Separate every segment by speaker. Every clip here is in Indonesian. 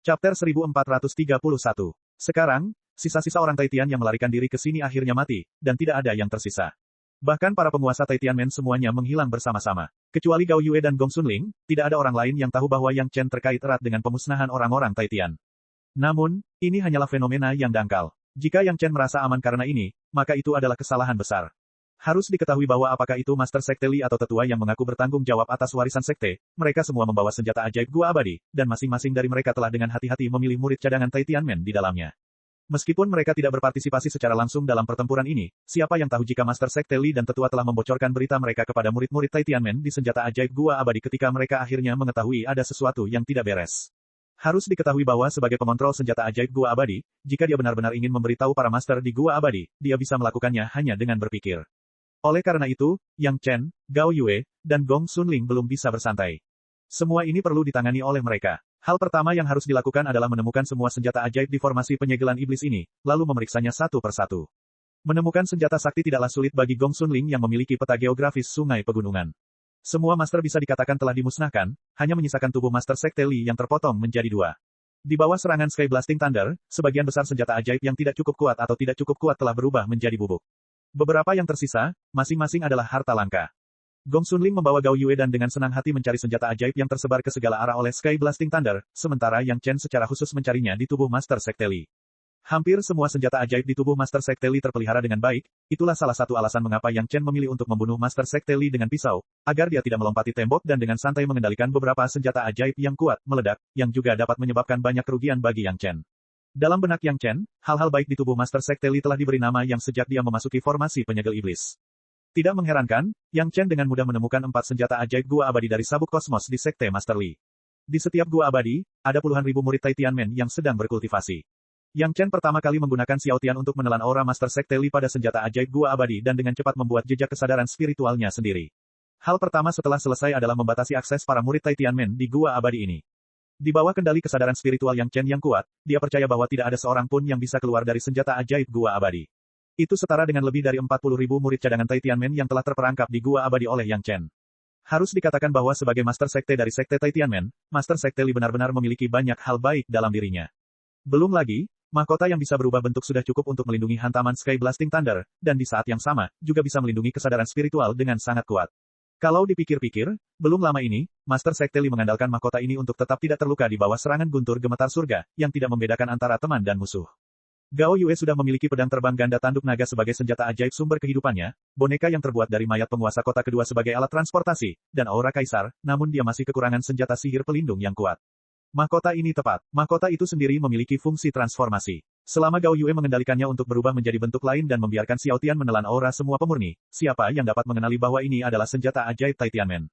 Speaker 1: Chapter 1431. Sekarang, sisa-sisa orang Taitian yang melarikan diri ke sini akhirnya mati, dan tidak ada yang tersisa. Bahkan para penguasa Taitianmen semuanya menghilang bersama-sama. Kecuali Gao Yue dan Gong Sunling, tidak ada orang lain yang tahu bahwa Yang Chen terkait erat dengan pemusnahan orang-orang Taitian. Namun, ini hanyalah fenomena yang dangkal. Jika Yang Chen merasa aman karena ini, maka itu adalah kesalahan besar. Harus diketahui bahwa apakah itu Master Sekte Li atau tetua yang mengaku bertanggung jawab atas warisan sekte, mereka semua membawa senjata ajaib gua abadi, dan masing-masing dari mereka telah dengan hati-hati memilih murid cadangan Taitianmen di dalamnya. Meskipun mereka tidak berpartisipasi secara langsung dalam pertempuran ini, siapa yang tahu jika Master Sekte Li dan tetua telah membocorkan berita mereka kepada murid-murid Taitianmen di senjata ajaib gua abadi ketika mereka akhirnya mengetahui ada sesuatu yang tidak beres. Harus diketahui bahwa sebagai pengontrol senjata ajaib gua abadi, jika dia benar-benar ingin memberitahu para master di gua abadi, dia bisa melakukannya hanya dengan berpikir. Oleh karena itu, Yang Chen, Gao Yue, dan Gong Sunling belum bisa bersantai. Semua ini perlu ditangani oleh mereka. Hal pertama yang harus dilakukan adalah menemukan semua senjata ajaib di formasi penyegelan iblis ini, lalu memeriksanya satu persatu. Menemukan senjata sakti tidaklah sulit bagi Gong Sunling yang memiliki peta geografis sungai pegunungan. Semua master bisa dikatakan telah dimusnahkan, hanya menyisakan tubuh Master Sekte Li yang terpotong menjadi dua. Di bawah serangan Sky Blasting Thunder, sebagian besar senjata ajaib yang tidak cukup kuat atau tidak cukup kuat telah berubah menjadi bubuk. Beberapa yang tersisa, masing-masing adalah harta langka. Gong Sunling membawa Gao Yue dan dengan senang hati mencari senjata ajaib yang tersebar ke segala arah oleh Sky Blasting Thunder, sementara Yang Chen secara khusus mencarinya di tubuh Master Sekte Li. Hampir semua senjata ajaib di tubuh Master Sekte Li terpelihara dengan baik, itulah salah satu alasan mengapa Yang Chen memilih untuk membunuh Master Sekte Li dengan pisau, agar dia tidak melompati tembok dan dengan santai mengendalikan beberapa senjata ajaib yang kuat, meledak, yang juga dapat menyebabkan banyak kerugian bagi Yang Chen. Dalam benak Yang Chen, hal-hal baik di tubuh Master Sekte Li telah diberi nama yang sejak dia memasuki formasi penyegel iblis. Tidak mengherankan, Yang Chen dengan mudah menemukan 4 senjata ajaib gua abadi dari sabuk kosmos di Sekte Master Li. Di setiap gua abadi, ada puluhan ribu murid Taitianmen yang sedang berkultivasi. Yang Chen pertama kali menggunakan Xiao Tian untuk menelan aura Master Sekte Li pada senjata ajaib gua abadi dan dengan cepat membuat jejak kesadaran spiritualnya sendiri. Hal pertama setelah selesai adalah membatasi akses para murid Taitianmen di gua abadi ini. Di bawah kendali kesadaran spiritual Yang Chen yang kuat, dia percaya bahwa tidak ada seorang pun yang bisa keluar dari senjata ajaib gua abadi. Itu setara dengan lebih dari 40.000 murid cadangan Taitianmen yang telah terperangkap di gua abadi oleh Yang Chen. Harus dikatakan bahwa sebagai Master Sekte dari Sekte Taitianmen, Master Sekte Li benar-benar memiliki banyak hal baik dalam dirinya. Belum lagi, mahkota yang bisa berubah bentuk sudah cukup untuk melindungi hantaman Sky Blasting Thunder, dan di saat yang sama, juga bisa melindungi kesadaran spiritual dengan sangat kuat. Kalau dipikir-pikir, belum lama ini, Master Sekte Li mengandalkan mahkota ini untuk tetap tidak terluka di bawah serangan guntur gemetar surga, yang tidak membedakan antara teman dan musuh. Gao Yue sudah memiliki pedang terbang ganda tanduk naga sebagai senjata ajaib sumber kehidupannya, boneka yang terbuat dari mayat penguasa kota kedua sebagai alat transportasi, dan aura kaisar, namun dia masih kekurangan senjata sihir pelindung yang kuat. Mahkota ini tepat. Mahkota itu sendiri memiliki fungsi transformasi. Selama Gao Yue mengendalikannya untuk berubah menjadi bentuk lain dan membiarkan Xiao Tian menelan aura semua pemurni, siapa yang dapat mengenali bahwa ini adalah senjata ajaib Taitianmen?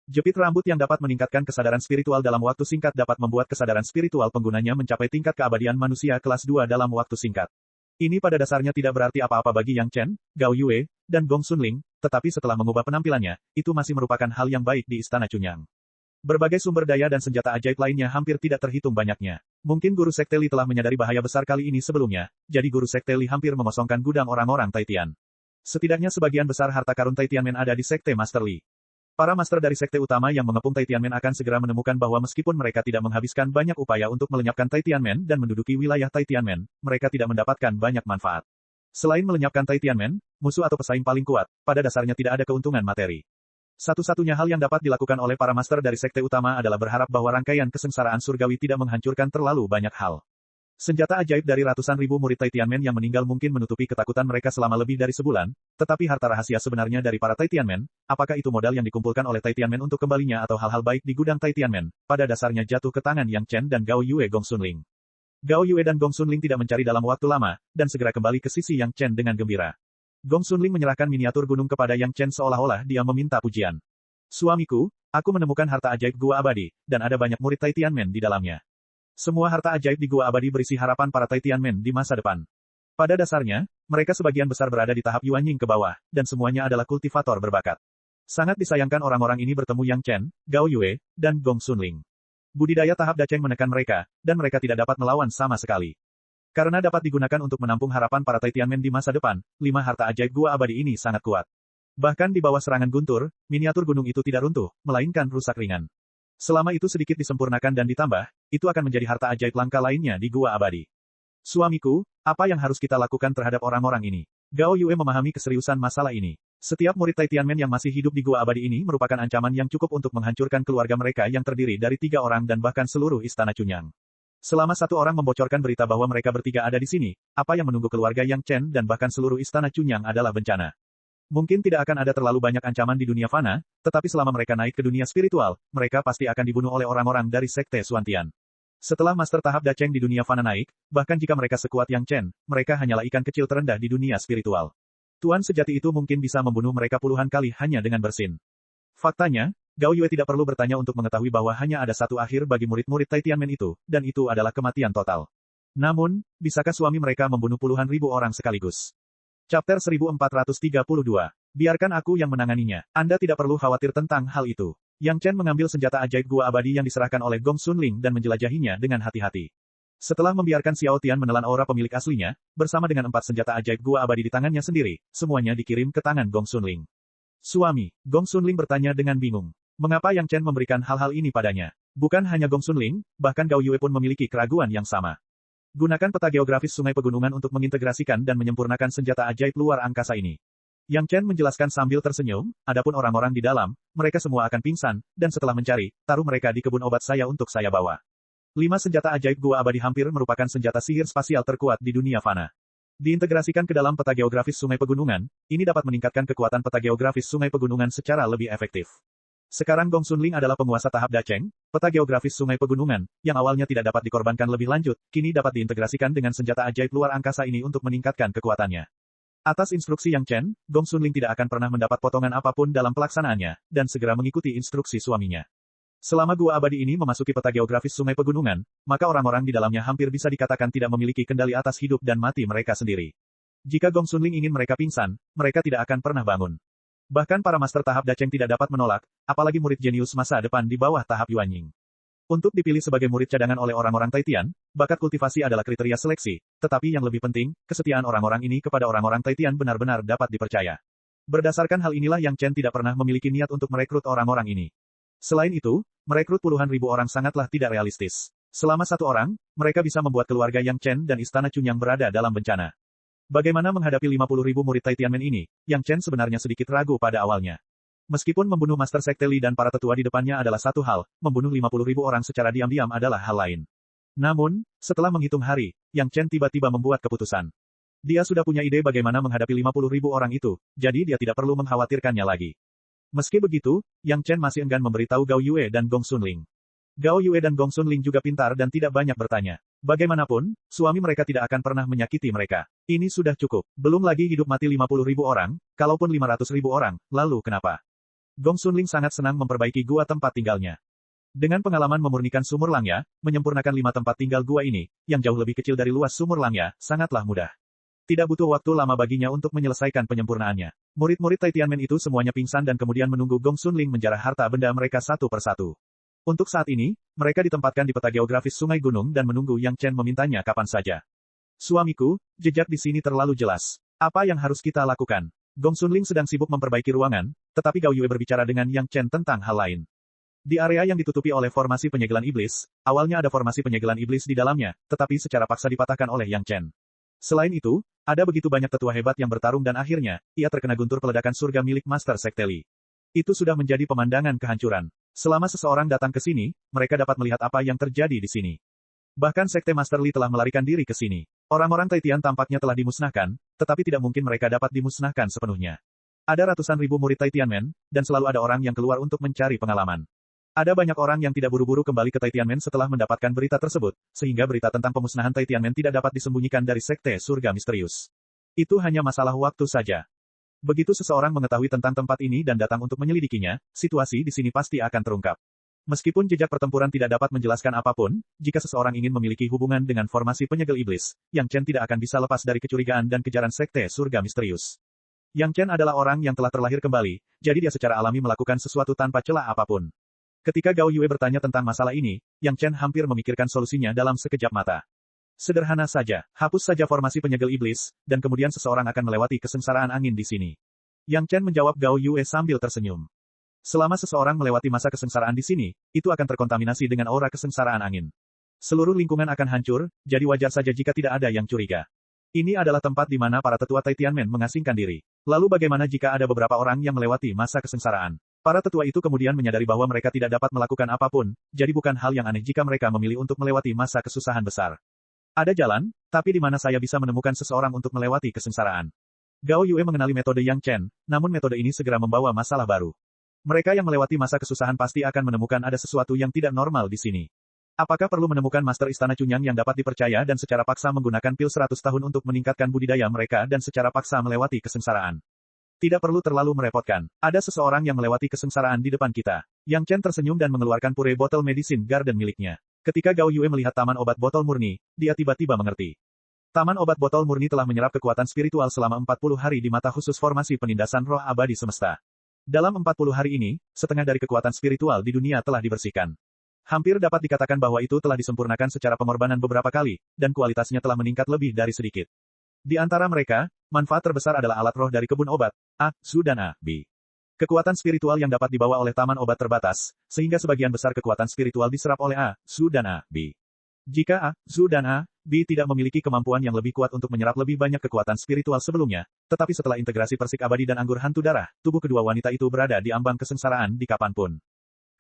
Speaker 1: Jepit rambut yang dapat meningkatkan kesadaran spiritual dalam waktu singkat dapat membuat kesadaran spiritual penggunanya mencapai tingkat keabadian manusia kelas 2 dalam waktu singkat. Ini pada dasarnya tidak berarti apa-apa bagi Yang Chen, Gao Yue, dan Gong Sunling, tetapi setelah mengubah penampilannya, itu masih merupakan hal yang baik di Istana Chunyang. Berbagai sumber daya dan senjata ajaib lainnya hampir tidak terhitung banyaknya. Mungkin Guru Sekte Li telah menyadari bahaya besar kali ini sebelumnya, jadi Guru Sekte Li hampir mengosongkan gudang orang-orang Taitian. Setidaknya sebagian besar harta karun Taitianmen ada di Sekte Master Li. Para master dari sekte utama yang mengepung Taitianmen akan segera menemukan bahwa meskipun mereka tidak menghabiskan banyak upaya untuk melenyapkan Taitianmen dan menduduki wilayah Taitianmen, mereka tidak mendapatkan banyak manfaat. Selain melenyapkan Taitianmen, musuh atau pesaing paling kuat, pada dasarnya tidak ada keuntungan materi. Satu-satunya hal yang dapat dilakukan oleh para master dari sekte utama adalah berharap bahwa rangkaian kesengsaraan surgawi tidak menghancurkan terlalu banyak hal. Senjata ajaib dari ratusan ribu murid Taitianmen yang meninggal mungkin menutupi ketakutan mereka selama lebih dari sebulan, tetapi harta rahasia sebenarnya dari para Taitianmen, apakah itu modal yang dikumpulkan oleh Taitianmen untuk kembalinya atau hal-hal baik di gudang Taitianmen, pada dasarnya jatuh ke tangan Yang Chen dan Gao Yue Gong Sunling. Gao Yue dan Gong Sunling tidak mencari dalam waktu lama, dan segera kembali ke sisi Yang Chen dengan gembira. Gong Sunling menyerahkan miniatur gunung kepada Yang Chen seolah-olah dia meminta pujian. Suamiku, aku menemukan harta ajaib gua abadi, dan ada banyak murid Taitianmen di dalamnya. Semua harta ajaib di gua abadi berisi harapan para Taitianmen di masa depan. Pada dasarnya, mereka sebagian besar berada di tahap Yuanying ke bawah, dan semuanya adalah kultivator berbakat. Sangat disayangkan orang-orang ini bertemu Yang Chen, Gao Yue, dan Gong Sunling. Budidaya tahap Dacheng menekan mereka, dan mereka tidak dapat melawan sama sekali. Karena dapat digunakan untuk menampung harapan para Taitianmen di masa depan, 5 harta ajaib gua abadi ini sangat kuat. Bahkan di bawah serangan guntur, miniatur gunung itu tidak runtuh, melainkan rusak ringan. Selama itu sedikit disempurnakan dan ditambah, itu akan menjadi harta ajaib langka lainnya di Gua Abadi. Suamiku, apa yang harus kita lakukan terhadap orang-orang ini? Gao Yue memahami keseriusan masalah ini. Setiap murid Taitianmen yang masih hidup di Gua Abadi ini merupakan ancaman yang cukup untuk menghancurkan keluarga mereka yang terdiri dari 3 orang dan bahkan seluruh istana Chunyang. Selama 1 orang membocorkan berita bahwa mereka bertiga ada di sini, apa yang menunggu keluarga Yang Chen dan bahkan seluruh istana Chunyang adalah bencana. Mungkin tidak akan ada terlalu banyak ancaman di dunia fana, tetapi selama mereka naik ke dunia spiritual, mereka pasti akan dibunuh oleh orang-orang dari Sekte Xuantian. Setelah Master tahap Dacheng di dunia fana naik, bahkan jika mereka sekuat Yang Chen, mereka hanyalah ikan kecil terendah di dunia spiritual. Tuan sejati itu mungkin bisa membunuh mereka puluhan kali hanya dengan bersin. Faktanya, Gao Yue tidak perlu bertanya untuk mengetahui bahwa hanya ada satu akhir bagi murid-murid Taitianmen itu, dan itu adalah kematian total. Namun, bisakah suami mereka membunuh puluhan ribu orang sekaligus? Chapter 1432. Biarkan aku yang menanganinya. Anda tidak perlu khawatir tentang hal itu. Yang Chen mengambil senjata ajaib Gua Abadi yang diserahkan oleh Gong Sunling dan menjelajahinya dengan hati-hati. Setelah membiarkan Xiao Tian menelan aura pemilik aslinya, bersama dengan 4 senjata ajaib Gua Abadi di tangannya sendiri, semuanya dikirim ke tangan Gong Sunling. Suami, Gong Sunling bertanya dengan bingung. Mengapa Yang Chen memberikan hal-hal ini padanya? Bukan hanya Gong Sunling, bahkan Gao Yue pun memiliki keraguan yang sama. Gunakan peta geografis sungai pegunungan untuk mengintegrasikan dan menyempurnakan senjata ajaib luar angkasa ini. Yang Chen menjelaskan sambil tersenyum, adapun orang-orang di dalam, mereka semua akan pingsan, dan setelah mencari, taruh mereka di kebun obat saya untuk saya bawa. 5 senjata ajaib Gua Abadi hampir merupakan senjata sihir spasial terkuat di dunia fana. Diintegrasikan ke dalam peta geografis sungai pegunungan, ini dapat meningkatkan kekuatan peta geografis sungai pegunungan secara lebih efektif. Sekarang Gong Sunling adalah penguasa tahap Dacheng, peta geografis sungai pegunungan, yang awalnya tidak dapat dikorbankan lebih lanjut, kini dapat diintegrasikan dengan senjata ajaib luar angkasa ini untuk meningkatkan kekuatannya. Atas instruksi Yang Chen, Gong Sunling tidak akan pernah mendapat potongan apapun dalam pelaksanaannya, dan segera mengikuti instruksi suaminya. Selama Gua Abadi ini memasuki peta geografis sungai pegunungan, maka orang-orang di dalamnya hampir bisa dikatakan tidak memiliki kendali atas hidup dan mati mereka sendiri. Jika Gong Sunling ingin mereka pingsan, mereka tidak akan pernah bangun. Bahkan para master tahap Dacheng tidak dapat menolak, apalagi murid jenius masa depan di bawah tahap Yuanying. Untuk dipilih sebagai murid cadangan oleh orang-orang Taitian, bakat kultivasi adalah kriteria seleksi, tetapi yang lebih penting, kesetiaan orang-orang ini kepada orang-orang Taitian benar-benar dapat dipercaya. Berdasarkan hal inilah Yang Chen tidak pernah memiliki niat untuk merekrut orang-orang ini. Selain itu, merekrut puluhan ribu orang sangatlah tidak realistis. Selama 1 orang, mereka bisa membuat keluarga Yang Chen dan istana Chunyang berada dalam bencana. Bagaimana menghadapi 50.000 murid Taitianmen ini, Yang Chen sebenarnya sedikit ragu pada awalnya. Meskipun membunuh Master Sekte Li dan para tetua di depannya adalah satu hal, membunuh 50.000 orang secara diam-diam adalah hal lain. Namun, setelah menghitung hari, Yang Chen tiba-tiba membuat keputusan. Dia sudah punya ide bagaimana menghadapi 50.000 orang itu, jadi dia tidak perlu mengkhawatirkannya lagi. Meski begitu, Yang Chen masih enggan memberitahu Gao Yue dan Gong Sunling. Gao Yue dan Gong Sunling juga pintar dan tidak banyak bertanya. Bagaimanapun, suami mereka tidak akan pernah menyakiti mereka. Ini sudah cukup. Belum lagi hidup mati 50.000 orang, kalaupun 500.000 orang, lalu kenapa? Gong Sunling sangat senang memperbaiki gua tempat tinggalnya. Dengan pengalaman memurnikan sumur Langya, menyempurnakan 5 tempat tinggal gua ini, yang jauh lebih kecil dari luas sumur Langya, sangatlah mudah. Tidak butuh waktu lama baginya untuk menyelesaikan penyempurnaannya. Murid-murid Taitianmen itu semuanya pingsan dan kemudian menunggu Gong Sunling menjarah harta benda mereka satu persatu. Untuk saat ini, mereka ditempatkan di peta geografis sungai gunung dan menunggu Yang Chen memintanya kapan saja. Suamiku, jejak di sini terlalu jelas. Apa yang harus kita lakukan? Gong Sunling sedang sibuk memperbaiki ruangan, tetapi Gao Yue berbicara dengan Yang Chen tentang hal lain. Di area yang ditutupi oleh formasi penyegelan iblis, awalnya ada formasi penyegelan iblis di dalamnya, tetapi secara paksa dipatahkan oleh Yang Chen. Selain itu, ada begitu banyak tetua hebat yang bertarung dan akhirnya, ia terkena guntur peledakan surga milik Master Sekte Li. Itu sudah menjadi pemandangan kehancuran. Selama seseorang datang ke sini, mereka dapat melihat apa yang terjadi di sini. Bahkan Sekte Master Li telah melarikan diri ke sini. Orang-orang Taitian tampaknya telah dimusnahkan, tetapi tidak mungkin mereka dapat dimusnahkan sepenuhnya. Ada ratusan ribu murid Taitianmen, dan selalu ada orang yang keluar untuk mencari pengalaman. Ada banyak orang yang tidak buru-buru kembali ke Taitianmen setelah mendapatkan berita tersebut, sehingga berita tentang pemusnahan Taitianmen tidak dapat disembunyikan dari Sekte Surga Misterius. Itu hanya masalah waktu saja. Begitu seseorang mengetahui tentang tempat ini dan datang untuk menyelidikinya, situasi di sini pasti akan terungkap. Meskipun jejak pertempuran tidak dapat menjelaskan apapun, jika seseorang ingin memiliki hubungan dengan formasi penyegel iblis, Yang Chen tidak akan bisa lepas dari kecurigaan dan kejaran Sekte Surga Misterius. Yang Chen adalah orang yang telah terlahir kembali, jadi dia secara alami melakukan sesuatu tanpa celah apapun. Ketika Gao Yue bertanya tentang masalah ini, Yang Chen hampir memikirkan solusinya dalam sekejap mata. Sederhana saja, hapus saja formasi penyegel iblis, dan kemudian seseorang akan melewati kesengsaraan angin di sini. Yang Chen menjawab Gao Yue sambil tersenyum. Selama seseorang melewati masa kesengsaraan di sini, itu akan terkontaminasi dengan aura kesengsaraan angin. Seluruh lingkungan akan hancur, jadi wajar saja jika tidak ada yang curiga. Ini adalah tempat di mana para tetua Tianmen mengasingkan diri. Lalu bagaimana jika ada beberapa orang yang melewati masa kesengsaraan? Para tetua itu kemudian menyadari bahwa mereka tidak dapat melakukan apapun, jadi bukan hal yang aneh jika mereka memilih untuk melewati masa kesusahan besar. Ada jalan, tapi di mana saya bisa menemukan seseorang untuk melewati kesengsaraan? Gao Yue mengenali metode Yang Chen, namun metode ini segera membawa masalah baru. Mereka yang melewati masa kesusahan pasti akan menemukan ada sesuatu yang tidak normal di sini. Apakah perlu menemukan Master Istana Cunyang yang dapat dipercaya dan secara paksa menggunakan pil 100 tahun untuk meningkatkan budidaya mereka dan secara paksa melewati kesengsaraan? Tidak perlu terlalu merepotkan. Ada seseorang yang melewati kesengsaraan di depan kita. Yang Chen tersenyum dan mengeluarkan pure botol medicine garden miliknya. Ketika Gao Yue melihat taman obat botol murni, dia tiba-tiba mengerti. Taman obat botol murni telah menyerap kekuatan spiritual selama 40 hari di mata khusus formasi penindasan roh abadi semesta. Dalam 40 hari ini, setengah dari kekuatan spiritual di dunia telah dibersihkan. Hampir dapat dikatakan bahwa itu telah disempurnakan secara pengorbanan beberapa kali, dan kualitasnya telah meningkat lebih dari sedikit. Di antara mereka, manfaat terbesar adalah alat roh dari kebun obat, A, Su dan A, B. Kekuatan spiritual yang dapat dibawa oleh taman obat terbatas, sehingga sebagian besar kekuatan spiritual diserap oleh A, Su dan A, B. Jika A, Su dan A, B tidak memiliki kemampuan yang lebih kuat untuk menyerap lebih banyak kekuatan spiritual sebelumnya, tetapi setelah integrasi persik abadi dan anggur hantu darah, tubuh kedua wanita itu berada di ambang kesengsaraan di kapanpun.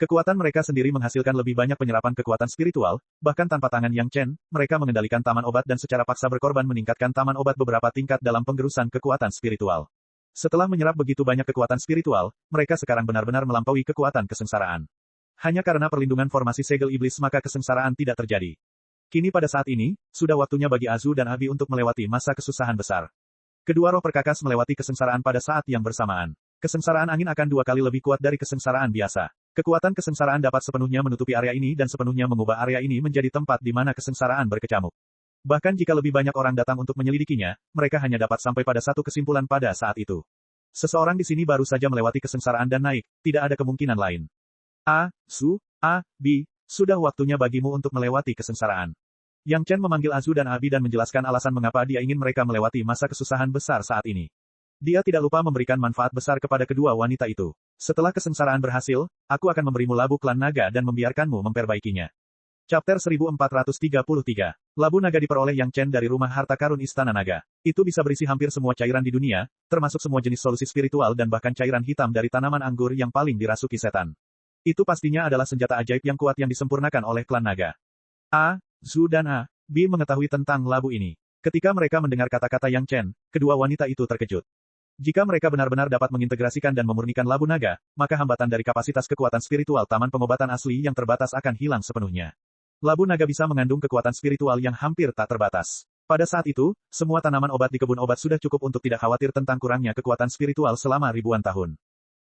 Speaker 1: Kekuatan mereka sendiri menghasilkan lebih banyak penyerapan kekuatan spiritual, bahkan tanpa tangan Yang Chen, mereka mengendalikan taman obat dan secara paksa berkorban meningkatkan taman obat beberapa tingkat dalam penggerusan kekuatan spiritual. Setelah menyerap begitu banyak kekuatan spiritual, mereka sekarang benar-benar melampaui kekuatan kesengsaraan. Hanya karena perlindungan formasi segel iblis maka kesengsaraan tidak terjadi. Kini pada saat ini, sudah waktunya bagi Azu dan Abi untuk melewati masa kesusahan besar. Kedua roh perkakas melewati kesengsaraan pada saat yang bersamaan. Kesengsaraan angin akan 2 kali lebih kuat dari kesengsaraan biasa. Kekuatan kesengsaraan dapat sepenuhnya menutupi area ini dan sepenuhnya mengubah area ini menjadi tempat di mana kesengsaraan berkecamuk. Bahkan jika lebih banyak orang datang untuk menyelidikinya, mereka hanya dapat sampai pada satu kesimpulan pada saat itu. Seseorang di sini baru saja melewati kesengsaraan dan naik, tidak ada kemungkinan lain. A, Su, A, B, sudah waktunya bagimu untuk melewati kesengsaraan. Yang Chen memanggil Azu dan Abi dan menjelaskan alasan mengapa dia ingin mereka melewati masa kesusahan besar saat ini. Dia tidak lupa memberikan manfaat besar kepada kedua wanita itu. Setelah kesengsaraan berhasil, aku akan memberimu labu klan naga dan membiarkanmu memperbaikinya. Chapter 1433. Labu naga diperoleh Yang Chen dari rumah harta karun Istana Naga. Itu bisa berisi hampir semua cairan di dunia, termasuk semua jenis solusi spiritual dan bahkan cairan hitam dari tanaman anggur yang paling dirasuki setan. Itu pastinya adalah senjata ajaib yang kuat yang disempurnakan oleh klan naga. A, Zu dan A, B mengetahui tentang labu ini. Ketika mereka mendengar kata-kata Yang Chen, kedua wanita itu terkejut. Jika mereka benar-benar dapat mengintegrasikan dan memurnikan labu naga, maka hambatan dari kapasitas kekuatan spiritual taman pengobatan asli yang terbatas akan hilang sepenuhnya. Labu naga bisa mengandung kekuatan spiritual yang hampir tak terbatas. Pada saat itu, semua tanaman obat di kebun obat sudah cukup untuk tidak khawatir tentang kurangnya kekuatan spiritual selama ribuan tahun.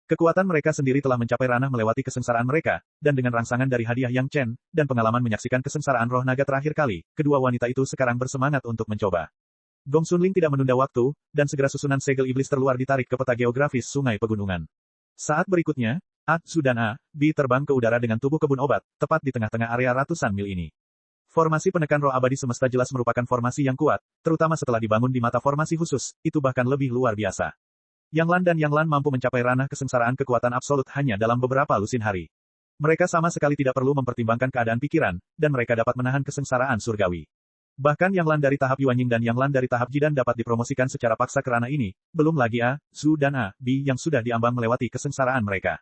Speaker 1: Kekuatan mereka sendiri telah mencapai ranah melewati kesengsaraan mereka, dan dengan rangsangan dari hadiah Yang Chen, dan pengalaman menyaksikan kesengsaraan roh naga terakhir kali, kedua wanita itu sekarang bersemangat untuk mencoba. Gong Sunling tidak menunda waktu, dan segera susunan segel iblis terluar ditarik ke peta geografis sungai pegunungan. Saat berikutnya, A, Su dan A, B terbang ke udara dengan tubuh kebun obat, tepat di tengah-tengah area ratusan mil ini. Formasi penekan roh abadi semesta jelas merupakan formasi yang kuat, terutama setelah dibangun di mata formasi khusus, itu bahkan lebih luar biasa. Yang Lan dan Yang Lan mampu mencapai ranah kesengsaraan kekuatan absolut hanya dalam beberapa lusin hari. Mereka sama sekali tidak perlu mempertimbangkan keadaan pikiran, dan mereka dapat menahan kesengsaraan surgawi. Bahkan Yang Lan dari tahap Yuanying dan Yang Lan dari tahap Jidan dapat dipromosikan secara paksa ke ranah ini, belum lagi A, Su dan A, B yang sudah diambang melewati kesengsaraan mereka.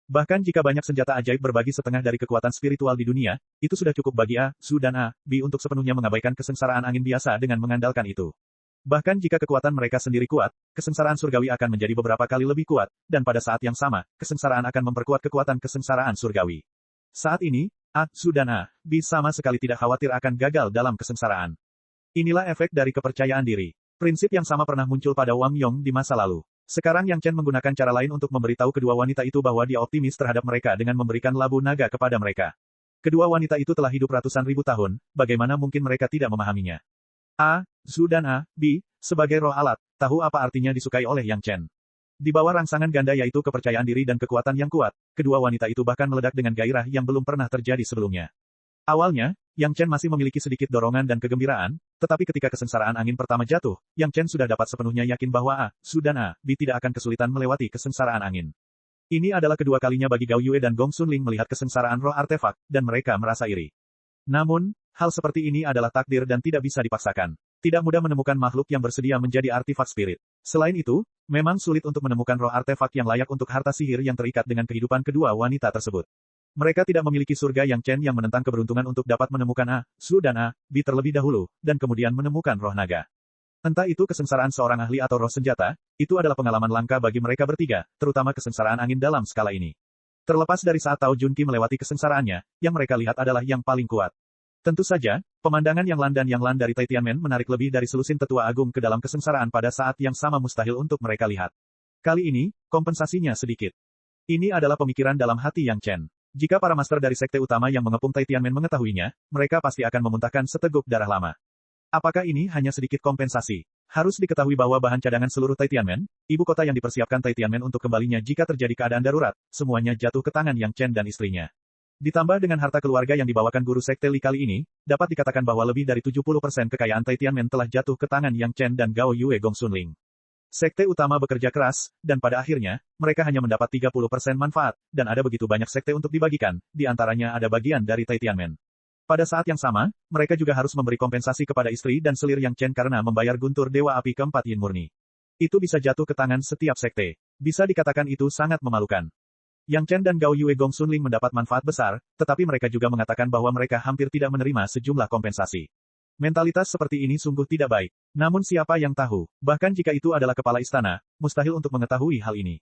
Speaker 1: Bahkan jika banyak senjata ajaib berbagi setengah dari kekuatan spiritual di dunia, itu sudah cukup bagi A, Su dan A, B untuk sepenuhnya mengabaikan kesengsaraan angin biasa dengan mengandalkan itu. Bahkan jika kekuatan mereka sendiri kuat, kesengsaraan surgawi akan menjadi beberapa kali lebih kuat, dan pada saat yang sama, kesengsaraan akan memperkuat kekuatan kesengsaraan surgawi. Saat ini, A, Su dan A, B sama sekali tidak khawatir akan gagal dalam kesengsaraan. Inilah efek dari kepercayaan diri. Prinsip yang sama pernah muncul pada Wang Yong di masa lalu. Sekarang Yang Chen menggunakan cara lain untuk memberitahu kedua wanita itu bahwa dia optimis terhadap mereka dengan memberikan labu naga kepada mereka. Kedua wanita itu telah hidup ratusan ribu tahun, bagaimana mungkin mereka tidak memahaminya? A, Zu dan A, B, sebagai roh alat, tahu apa artinya disukai oleh Yang Chen. Di bawah rangsangan ganda yaitu kepercayaan diri dan kekuatan yang kuat, kedua wanita itu bahkan meledak dengan gairah yang belum pernah terjadi sebelumnya. Awalnya, Yang Chen masih memiliki sedikit dorongan dan kegembiraan, tetapi ketika kesengsaraan angin pertama jatuh, Yang Chen sudah dapat sepenuhnya yakin bahwa A, Su dan A, B tidak akan kesulitan melewati kesengsaraan angin. Ini adalah kedua kalinya bagi Gao Yue dan Gong Xunling melihat kesengsaraan roh artefak, dan mereka merasa iri. Namun, hal seperti ini adalah takdir dan tidak bisa dipaksakan. Tidak mudah menemukan makhluk yang bersedia menjadi artefak spirit. Selain itu, memang sulit untuk menemukan roh artefak yang layak untuk harta sihir yang terikat dengan kehidupan kedua wanita tersebut. Mereka tidak memiliki surga yang Chen yang menentang keberuntungan untuk dapat menemukan A, Su dan A, B terlebih dahulu, dan kemudian menemukan roh naga. Entah itu kesengsaraan seorang ahli atau roh senjata, itu adalah pengalaman langka bagi mereka bertiga, terutama kesengsaraan angin dalam skala ini. Terlepas dari saat Tao Junqi melewati kesengsaraannya, yang mereka lihat adalah yang paling kuat. Tentu saja, pemandangan yang Lan dan yang Lan dari Tai Tianmen menarik lebih dari selusin tetua agung ke dalam kesengsaraan pada saat yang sama mustahil untuk mereka lihat. Kali ini, kompensasinya sedikit. Ini adalah pemikiran dalam hati Yang Chen. Jika para master dari sekte utama yang mengepung Tai Tianmen mengetahuinya, mereka pasti akan memuntahkan seteguk darah lama. Apakah ini hanya sedikit kompensasi? Harus diketahui bahwa bahan cadangan seluruh Tai Tianmen, ibu kota yang dipersiapkan Tai Tianmen untuk kembalinya jika terjadi keadaan darurat, semuanya jatuh ke tangan Yang Chen dan istrinya. Ditambah dengan harta keluarga yang dibawakan guru sekte Li kali ini, dapat dikatakan bahwa lebih dari 70% kekayaan Tai Tianmen telah jatuh ke tangan Yang Chen dan Gao Yue Gong Xunling. Sekte utama bekerja keras, dan pada akhirnya, mereka hanya mendapat 30% manfaat, dan ada begitu banyak sekte untuk dibagikan, di antaranya ada bagian dari Tai Tianmen. Pada saat yang sama, mereka juga harus memberi kompensasi kepada istri dan selir Yang Chen karena membayar guntur Dewa Api keempat Yin Murni. Itu bisa jatuh ke tangan setiap sekte. Bisa dikatakan itu sangat memalukan. Yang Chen dan Gao Yue Gong Xunling mendapat manfaat besar, tetapi mereka juga mengatakan bahwa mereka hampir tidak menerima sejumlah kompensasi. Mentalitas seperti ini sungguh tidak baik. Namun siapa yang tahu, bahkan jika itu adalah kepala istana, mustahil untuk mengetahui hal ini.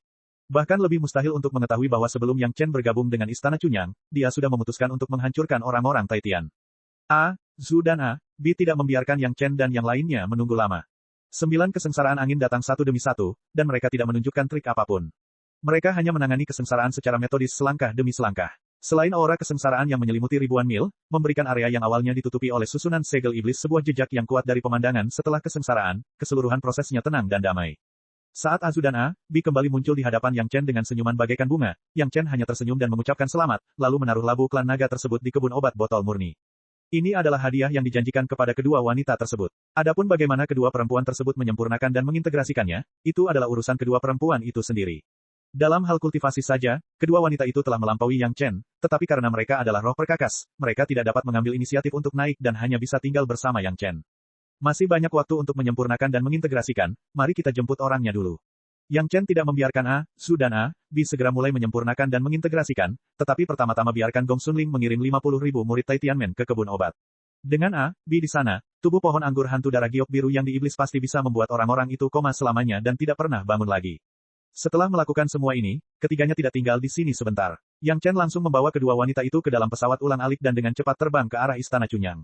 Speaker 1: Bahkan lebih mustahil untuk mengetahui bahwa sebelum Yang Chen bergabung dengan Istana Cunyang, dia sudah memutuskan untuk menghancurkan orang-orang Tai Tian. A, Zhu dan A, B tidak membiarkan Yang Chen dan yang lainnya menunggu lama. 9 kesengsaraan angin datang satu demi satu, dan mereka tidak menunjukkan trik apapun. Mereka hanya menangani kesengsaraan secara metodis selangkah demi selangkah. Selain aura kesengsaraan yang menyelimuti ribuan mil, memberikan area yang awalnya ditutupi oleh susunan segel iblis sebuah jejak yang kuat dari pemandangan setelah kesengsaraan, keseluruhan prosesnya tenang dan damai. Saat Azu dan A, B kembali muncul di hadapan Yang Chen dengan senyuman bagaikan bunga, Yang Chen hanya tersenyum dan mengucapkan selamat, lalu menaruh labu klan naga tersebut di kebun obat botol murni. Ini adalah hadiah yang dijanjikan kepada kedua wanita tersebut. Adapun bagaimana kedua perempuan tersebut menyempurnakan dan mengintegrasikannya, itu adalah urusan kedua perempuan itu sendiri. Dalam hal kultivasi saja, kedua wanita itu telah melampaui Yang Chen, tetapi karena mereka adalah roh perkakas, mereka tidak dapat mengambil inisiatif untuk naik dan hanya bisa tinggal bersama Yang Chen. Masih banyak waktu untuk menyempurnakan dan mengintegrasikan, mari kita jemput orangnya dulu. Yang Chen tidak membiarkan A, Su dan A, B segera mulai menyempurnakan dan mengintegrasikan, tetapi pertama-tama biarkan Gong Xunling mengirim 50.000 murid Tai Tianmen ke kebun obat. Dengan A, B di sana, tubuh pohon anggur hantu darah giok biru yang diiblis pasti bisa membuat orang-orang itu koma selamanya dan tidak pernah bangun lagi. Setelah melakukan semua ini, ketiganya tidak tinggal di sini sebentar. Yang Chen langsung membawa kedua wanita itu ke dalam pesawat ulang-alik dan dengan cepat terbang ke arah Istana Cunyang.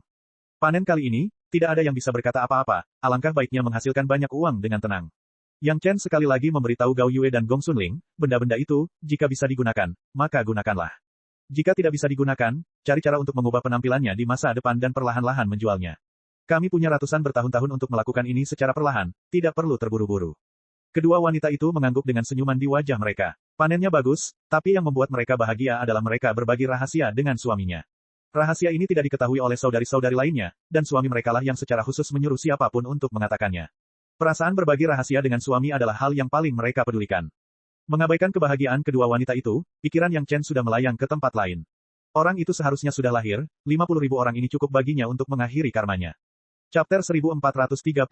Speaker 1: Panen kali ini, tidak ada yang bisa berkata apa-apa, alangkah baiknya menghasilkan banyak uang dengan tenang. Yang Chen sekali lagi memberitahu Gao Yue dan Gong Xunling, benda-benda itu, jika bisa digunakan, maka gunakanlah. Jika tidak bisa digunakan, cari cara untuk mengubah penampilannya di masa depan dan perlahan-lahan menjualnya. Kami punya ratusan bertahun-tahun untuk melakukan ini secara perlahan, tidak perlu terburu-buru. Kedua wanita itu mengangguk dengan senyuman di wajah mereka. Panennya bagus, tapi yang membuat mereka bahagia adalah mereka berbagi rahasia dengan suaminya. Rahasia ini tidak diketahui oleh saudari-saudari lainnya, dan suami merekalah yang secara khusus menyuruh siapapun untuk mengatakannya. Perasaan berbagi rahasia dengan suami adalah hal yang paling mereka pedulikan. Mengabaikan kebahagiaan kedua wanita itu, pikiran Yang Chen sudah melayang ke tempat lain. Orang itu seharusnya sudah lahir, 50.000 orang ini cukup baginya untuk mengakhiri karmanya. Chapter 1434.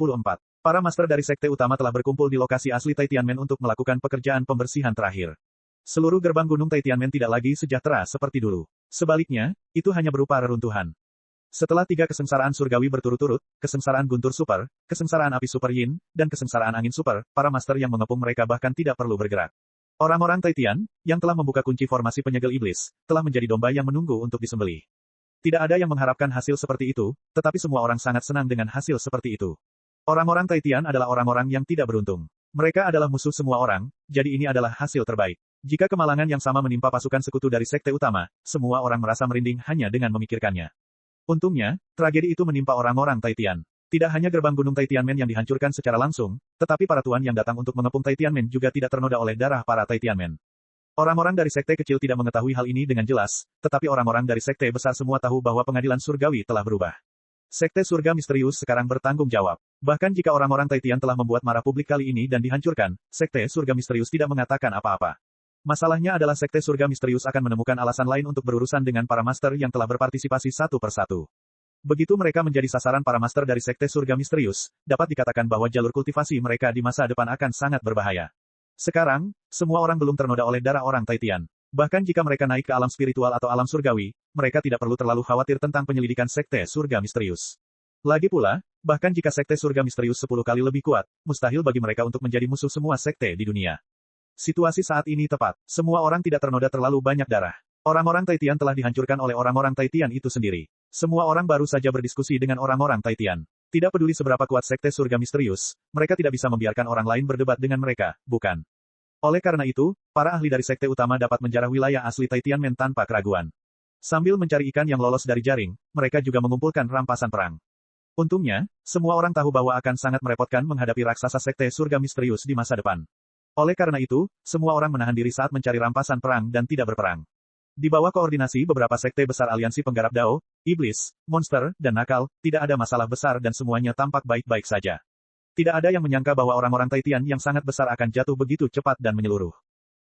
Speaker 1: Para master dari sekte utama telah berkumpul di lokasi asli Tai Tianmen untuk melakukan pekerjaan pembersihan terakhir. Seluruh gerbang gunung Tai Tianmen tidak lagi sejahtera seperti dulu. Sebaliknya, itu hanya berupa reruntuhan. Setelah 3 kesengsaraan surgawi berturut-turut, kesengsaraan guntur super, kesengsaraan api super yin, dan kesengsaraan angin super, para master yang mengepung mereka bahkan tidak perlu bergerak. Orang-orang Tai Tian, yang telah membuka kunci formasi penyegel iblis, telah menjadi domba yang menunggu untuk disembelih. Tidak ada yang mengharapkan hasil seperti itu, tetapi semua orang sangat senang dengan hasil seperti itu. Orang-orang Tai Tian adalah orang-orang yang tidak beruntung. Mereka adalah musuh semua orang, jadi ini adalah hasil terbaik. Jika kemalangan yang sama menimpa pasukan sekutu dari sekte utama, semua orang merasa merinding hanya dengan memikirkannya. Untungnya, tragedi itu menimpa orang-orang Tai Tian. Tidak hanya gerbang gunung Tai Tianmen yang dihancurkan secara langsung, tetapi para tuan yang datang untuk mengepung Tai Tianmen juga tidak ternoda oleh darah para Tai Tianmen. Orang-orang dari sekte kecil tidak mengetahui hal ini dengan jelas, tetapi orang-orang dari sekte besar semua tahu bahwa pengadilan surgawi telah berubah. Sekte surga misterius sekarang bertanggung jawab. Bahkan jika orang-orang Tai Tian telah membuat marah publik kali ini dan dihancurkan, sekte surga misterius tidak mengatakan apa-apa. Masalahnya adalah Sekte Surga Misterius akan menemukan alasan lain untuk berurusan dengan para master yang telah berpartisipasi satu persatu. Begitu mereka menjadi sasaran para master dari Sekte Surga Misterius, dapat dikatakan bahwa jalur kultivasi mereka di masa depan akan sangat berbahaya. Sekarang, semua orang belum ternoda oleh darah orang Taitian. Bahkan jika mereka naik ke alam spiritual atau alam surgawi, mereka tidak perlu terlalu khawatir tentang penyelidikan Sekte Surga Misterius. Lagi pula, bahkan jika Sekte Surga Misterius 10 kali lebih kuat, mustahil bagi mereka untuk menjadi musuh semua sekte di dunia. Situasi saat ini tepat. Semua orang tidak ternoda terlalu banyak darah. Orang-orang Taitian telah dihancurkan oleh orang-orang Taitian itu sendiri. Semua orang baru saja berdiskusi dengan orang-orang Taitian. Tidak peduli seberapa kuat Sekte Surga Misterius, mereka tidak bisa membiarkan orang lain berdebat dengan mereka, bukan? Oleh karena itu, para ahli dari sekte utama dapat menjarah wilayah asli Tianmen tanpa keraguan. Sambil mencari ikan yang lolos dari jaring, mereka juga mengumpulkan rampasan perang. Untungnya, semua orang tahu bahwa akan sangat merepotkan menghadapi raksasa Sekte Surga Misterius di masa depan. Oleh karena itu, semua orang menahan diri saat mencari rampasan perang dan tidak berperang. Di bawah koordinasi beberapa sekte besar aliansi penggarap Dao, iblis, monster, dan nakal, tidak ada masalah besar dan semuanya tampak baik-baik saja. Tidak ada yang menyangka bahwa orang-orang Taitian yang sangat besar akan jatuh begitu cepat dan menyeluruh.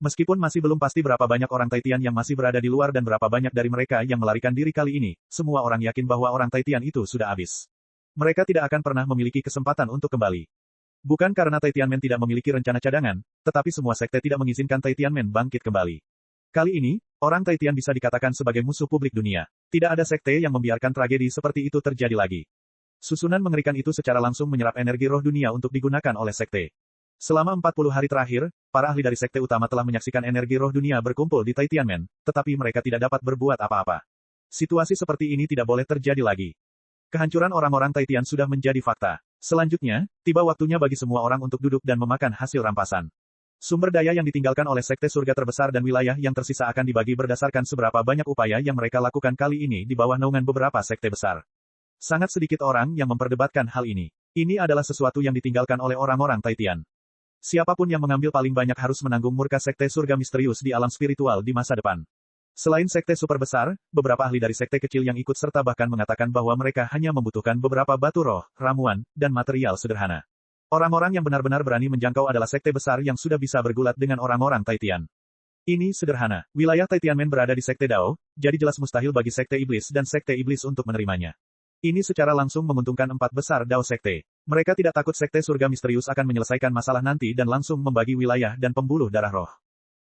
Speaker 1: Meskipun masih belum pasti berapa banyak orang Taitian yang masih berada di luar dan berapa banyak dari mereka yang melarikan diri kali ini, semua orang yakin bahwa orang Taitian itu sudah habis. Mereka tidak akan pernah memiliki kesempatan untuk kembali. Bukan karena Tianmen tidak memiliki rencana cadangan, tetapi semua sekte tidak mengizinkan Tianmen bangkit kembali. Kali ini, orang Taitian bisa dikatakan sebagai musuh publik dunia. Tidak ada sekte yang membiarkan tragedi seperti itu terjadi lagi. Susunan mengerikan itu secara langsung menyerap energi roh dunia untuk digunakan oleh sekte. Selama 40 hari terakhir, para ahli dari sekte utama telah menyaksikan energi roh dunia berkumpul di Tianmen, tetapi mereka tidak dapat berbuat apa-apa. Situasi seperti ini tidak boleh terjadi lagi. Kehancuran orang-orang Taitian sudah menjadi fakta. Selanjutnya, tiba waktunya bagi semua orang untuk duduk dan memakan hasil rampasan. Sumber daya yang ditinggalkan oleh sekte surga terbesar dan wilayah yang tersisa akan dibagi berdasarkan seberapa banyak upaya yang mereka lakukan kali ini di bawah naungan beberapa sekte besar. Sangat sedikit orang yang memperdebatkan hal ini. Ini adalah sesuatu yang ditinggalkan oleh orang-orang Taitian. Siapapun yang mengambil paling banyak harus menanggung murka sekte surga misterius di alam spiritual di masa depan. Selain sekte super besar, beberapa ahli dari sekte kecil yang ikut serta bahkan mengatakan bahwa mereka hanya membutuhkan beberapa batu roh, ramuan, dan material sederhana. Orang-orang yang benar-benar berani menjangkau adalah sekte besar yang sudah bisa bergulat dengan orang-orang Taitian. Ini sederhana. Wilayah Tianmen berada di sekte Dao, jadi jelas mustahil bagi sekte iblis dan sekte iblis untuk menerimanya. Ini secara langsung menguntungkan 4 besar Dao sekte. Mereka tidak takut sekte surga misterius akan menyelesaikan masalah nanti dan langsung membagi wilayah dan pembuluh darah roh.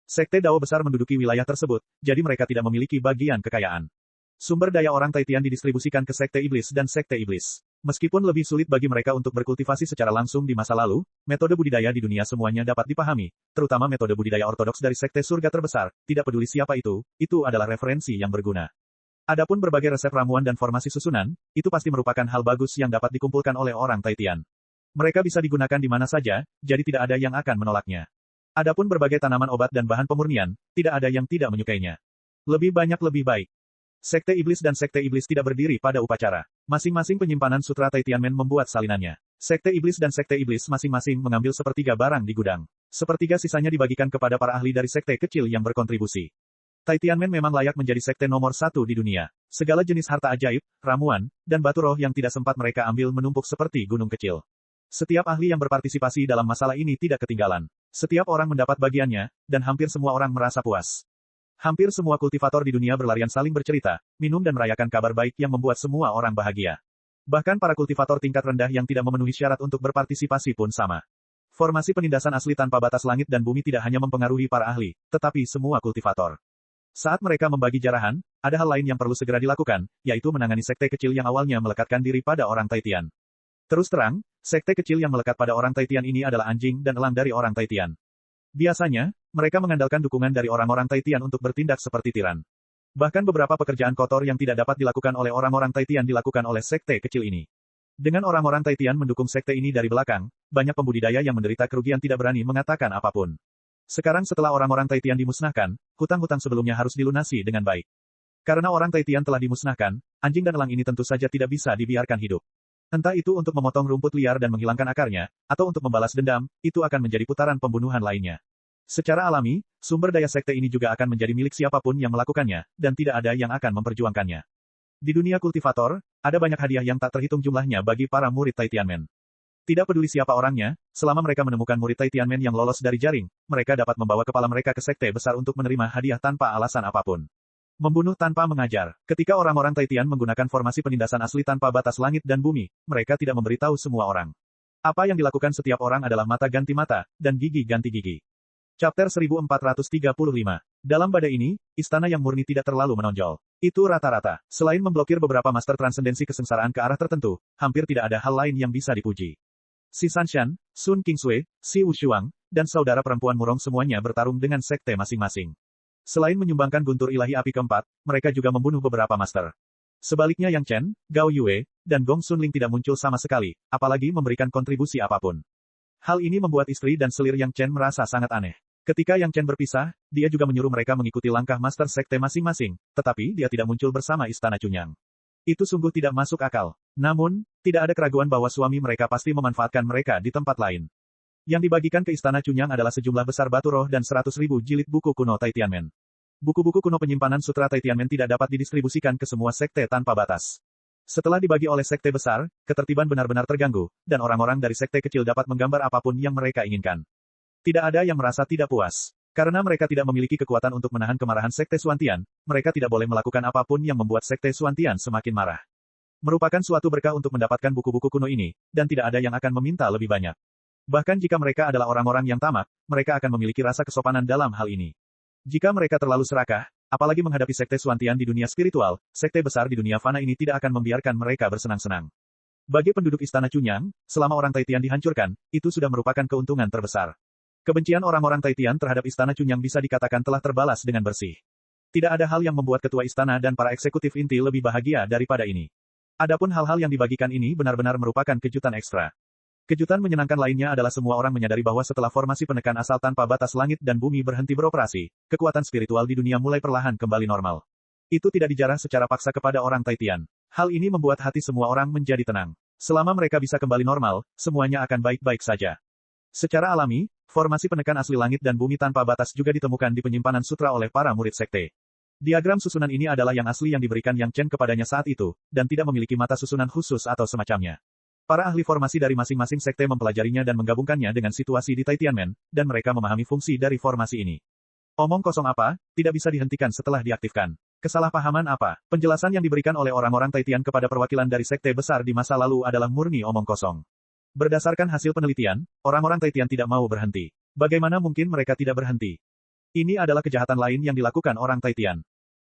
Speaker 1: Sekte Dao besar menduduki wilayah tersebut, jadi mereka tidak memiliki bagian kekayaan. Sumber daya orang Taitian didistribusikan ke sekte iblis dan sekte iblis. Meskipun lebih sulit bagi mereka untuk berkultivasi secara langsung di masa lalu, metode budidaya di dunia semuanya dapat dipahami, terutama metode budidaya ortodoks dari sekte surga terbesar, tidak peduli siapa itu adalah referensi yang berguna. Adapun berbagai resep ramuan dan formasi susunan, itu pasti merupakan hal bagus yang dapat dikumpulkan oleh orang Taitian. Mereka bisa digunakan di mana saja, jadi tidak ada yang akan menolaknya. Adapun berbagai tanaman obat dan bahan pemurnian, tidak ada yang tidak menyukainya. Lebih banyak lebih baik. Sekte iblis dan sekte iblis tidak berdiri pada upacara. Masing-masing penyimpanan sutra Tianmen membuat salinannya. Sekte iblis dan sekte iblis masing-masing mengambil sepertiga barang di gudang. Sepertiga sisanya dibagikan kepada para ahli dari sekte kecil yang berkontribusi. Tianmen memang layak menjadi sekte nomor 1 di dunia. Segala jenis harta ajaib, ramuan, dan batu roh yang tidak sempat mereka ambil menumpuk seperti gunung kecil. Setiap ahli yang berpartisipasi dalam masalah ini tidak ketinggalan. Setiap orang mendapat bagiannya, dan hampir semua orang merasa puas. Hampir semua kultivator di dunia berlarian saling bercerita, minum dan merayakan kabar baik yang membuat semua orang bahagia. Bahkan para kultivator tingkat rendah yang tidak memenuhi syarat untuk berpartisipasi pun sama. Formasi penindasan asli tanpa batas langit dan bumi tidak hanya mempengaruhi para ahli, tetapi semua kultivator. Saat mereka membagi jarahan, ada hal lain yang perlu segera dilakukan, yaitu menangani sekte kecil yang awalnya melekatkan diri pada orang Taitian. Terus terang, sekte kecil yang melekat pada orang Taitian ini adalah anjing dan elang dari orang Taitian. Biasanya, mereka mengandalkan dukungan dari orang-orang Taitian untuk bertindak seperti tiran. Bahkan beberapa pekerjaan kotor yang tidak dapat dilakukan oleh orang-orang Taitian dilakukan oleh sekte kecil ini. Dengan orang-orang Taitian mendukung sekte ini dari belakang, banyak pembudidaya yang menderita kerugian tidak berani mengatakan apapun. Sekarang setelah orang-orang Taitian dimusnahkan, hutang-hutang sebelumnya harus dilunasi dengan baik. Karena orang Taitian telah dimusnahkan, anjing dan elang ini tentu saja tidak bisa dibiarkan hidup. Entah itu untuk memotong rumput liar dan menghilangkan akarnya, atau untuk membalas dendam, itu akan menjadi putaran pembunuhan lainnya. Secara alami, sumber daya sekte ini juga akan menjadi milik siapapun yang melakukannya, dan tidak ada yang akan memperjuangkannya. Di dunia kultivator, ada banyak hadiah yang tak terhitung jumlahnya bagi para murid Tianmen. Tidak peduli siapa orangnya, selama mereka menemukan murid Tai Tianmen yang lolos dari jaring, mereka dapat membawa kepala mereka ke sekte besar untuk menerima hadiah tanpa alasan apapun. Membunuh tanpa mengajar. Ketika orang-orang Tai Tian menggunakan formasi penindasan asli tanpa batas langit dan bumi, mereka tidak memberitahu semua orang. Apa yang dilakukan setiap orang adalah mata ganti mata, dan gigi ganti gigi. Chapter 1435. Dalam badai ini, istana yang murni tidak terlalu menonjol. Itu rata-rata. Selain memblokir beberapa master transendensi kesengsaraan ke arah tertentu, hampir tidak ada hal lain yang bisa dipuji. Si Sanshan, Sun Qingsui, Si Wushuang, dan saudara perempuan Murong semuanya bertarung dengan sekte masing-masing. Selain menyumbangkan guntur ilahi api keempat, mereka juga membunuh beberapa master. Sebaliknya Yang Chen, Gao Yue, dan Gong Sunling tidak muncul sama sekali, apalagi memberikan kontribusi apapun. Hal ini membuat istri dan selir Yang Chen merasa sangat aneh. Ketika Yang Chen berpisah, dia juga menyuruh mereka mengikuti langkah master sekte masing-masing, tetapi dia tidak muncul bersama Istana Cunyang. Itu sungguh tidak masuk akal. Namun, tidak ada keraguan bahwa suami mereka pasti memanfaatkan mereka di tempat lain. Yang dibagikan ke Istana Cunyang adalah sejumlah besar batu roh dan 100.000 jilid buku kuno Tai Tianmen. Buku-buku kuno penyimpanan sutra Tai Tianmen tidak dapat didistribusikan ke semua sekte tanpa batas. Setelah dibagi oleh sekte besar, ketertiban benar-benar terganggu, dan orang-orang dari sekte kecil dapat menggambar apapun yang mereka inginkan. Tidak ada yang merasa tidak puas. Karena mereka tidak memiliki kekuatan untuk menahan kemarahan sekte Xuantian, mereka tidak boleh melakukan apapun yang membuat sekte Xuantian semakin marah. Merupakan suatu berkah untuk mendapatkan buku-buku kuno ini, dan tidak ada yang akan meminta lebih banyak. Bahkan jika mereka adalah orang-orang yang tamak, mereka akan memiliki rasa kesopanan dalam hal ini. Jika mereka terlalu serakah, apalagi menghadapi sekte Xuantian di dunia spiritual, sekte besar di dunia fana ini tidak akan membiarkan mereka bersenang-senang. Bagi penduduk Istana Cunyang, selama orang Tai Tian dihancurkan, itu sudah merupakan keuntungan terbesar. Kebencian orang-orang Tai Tian terhadap Istana Cunyang bisa dikatakan telah terbalas dengan bersih. Tidak ada hal yang membuat ketua istana dan para eksekutif inti lebih bahagia daripada ini. Adapun hal-hal yang dibagikan ini benar-benar merupakan kejutan ekstra. Kejutan menyenangkan lainnya adalah semua orang menyadari bahwa setelah formasi penekan asal tanpa batas langit dan bumi berhenti beroperasi, kekuatan spiritual di dunia mulai perlahan kembali normal. Itu tidak dijarah secara paksa kepada orang Tai Tian. Hal ini membuat hati semua orang menjadi tenang. Selama mereka bisa kembali normal, semuanya akan baik-baik saja. Secara alami, formasi penekan asli langit dan bumi tanpa batas juga ditemukan di penyimpanan sutra oleh para murid sekte. Diagram susunan ini adalah yang asli yang diberikan Yang Chen kepadanya saat itu, dan tidak memiliki mata susunan khusus atau semacamnya. Para ahli formasi dari masing-masing sekte mempelajarinya dan menggabungkannya dengan situasi di Tai Tianmen, dan mereka memahami fungsi dari formasi ini. Omong kosong apa, tidak bisa dihentikan setelah diaktifkan. Kesalahpahaman apa, penjelasan yang diberikan oleh orang-orang Tai Tian kepada perwakilan dari sekte besar di masa lalu adalah murni omong kosong. Berdasarkan hasil penelitian, orang-orang Tai Tian tidak mau berhenti. Bagaimana mungkin mereka tidak berhenti? Ini adalah kejahatan lain yang dilakukan orang Tai Tian.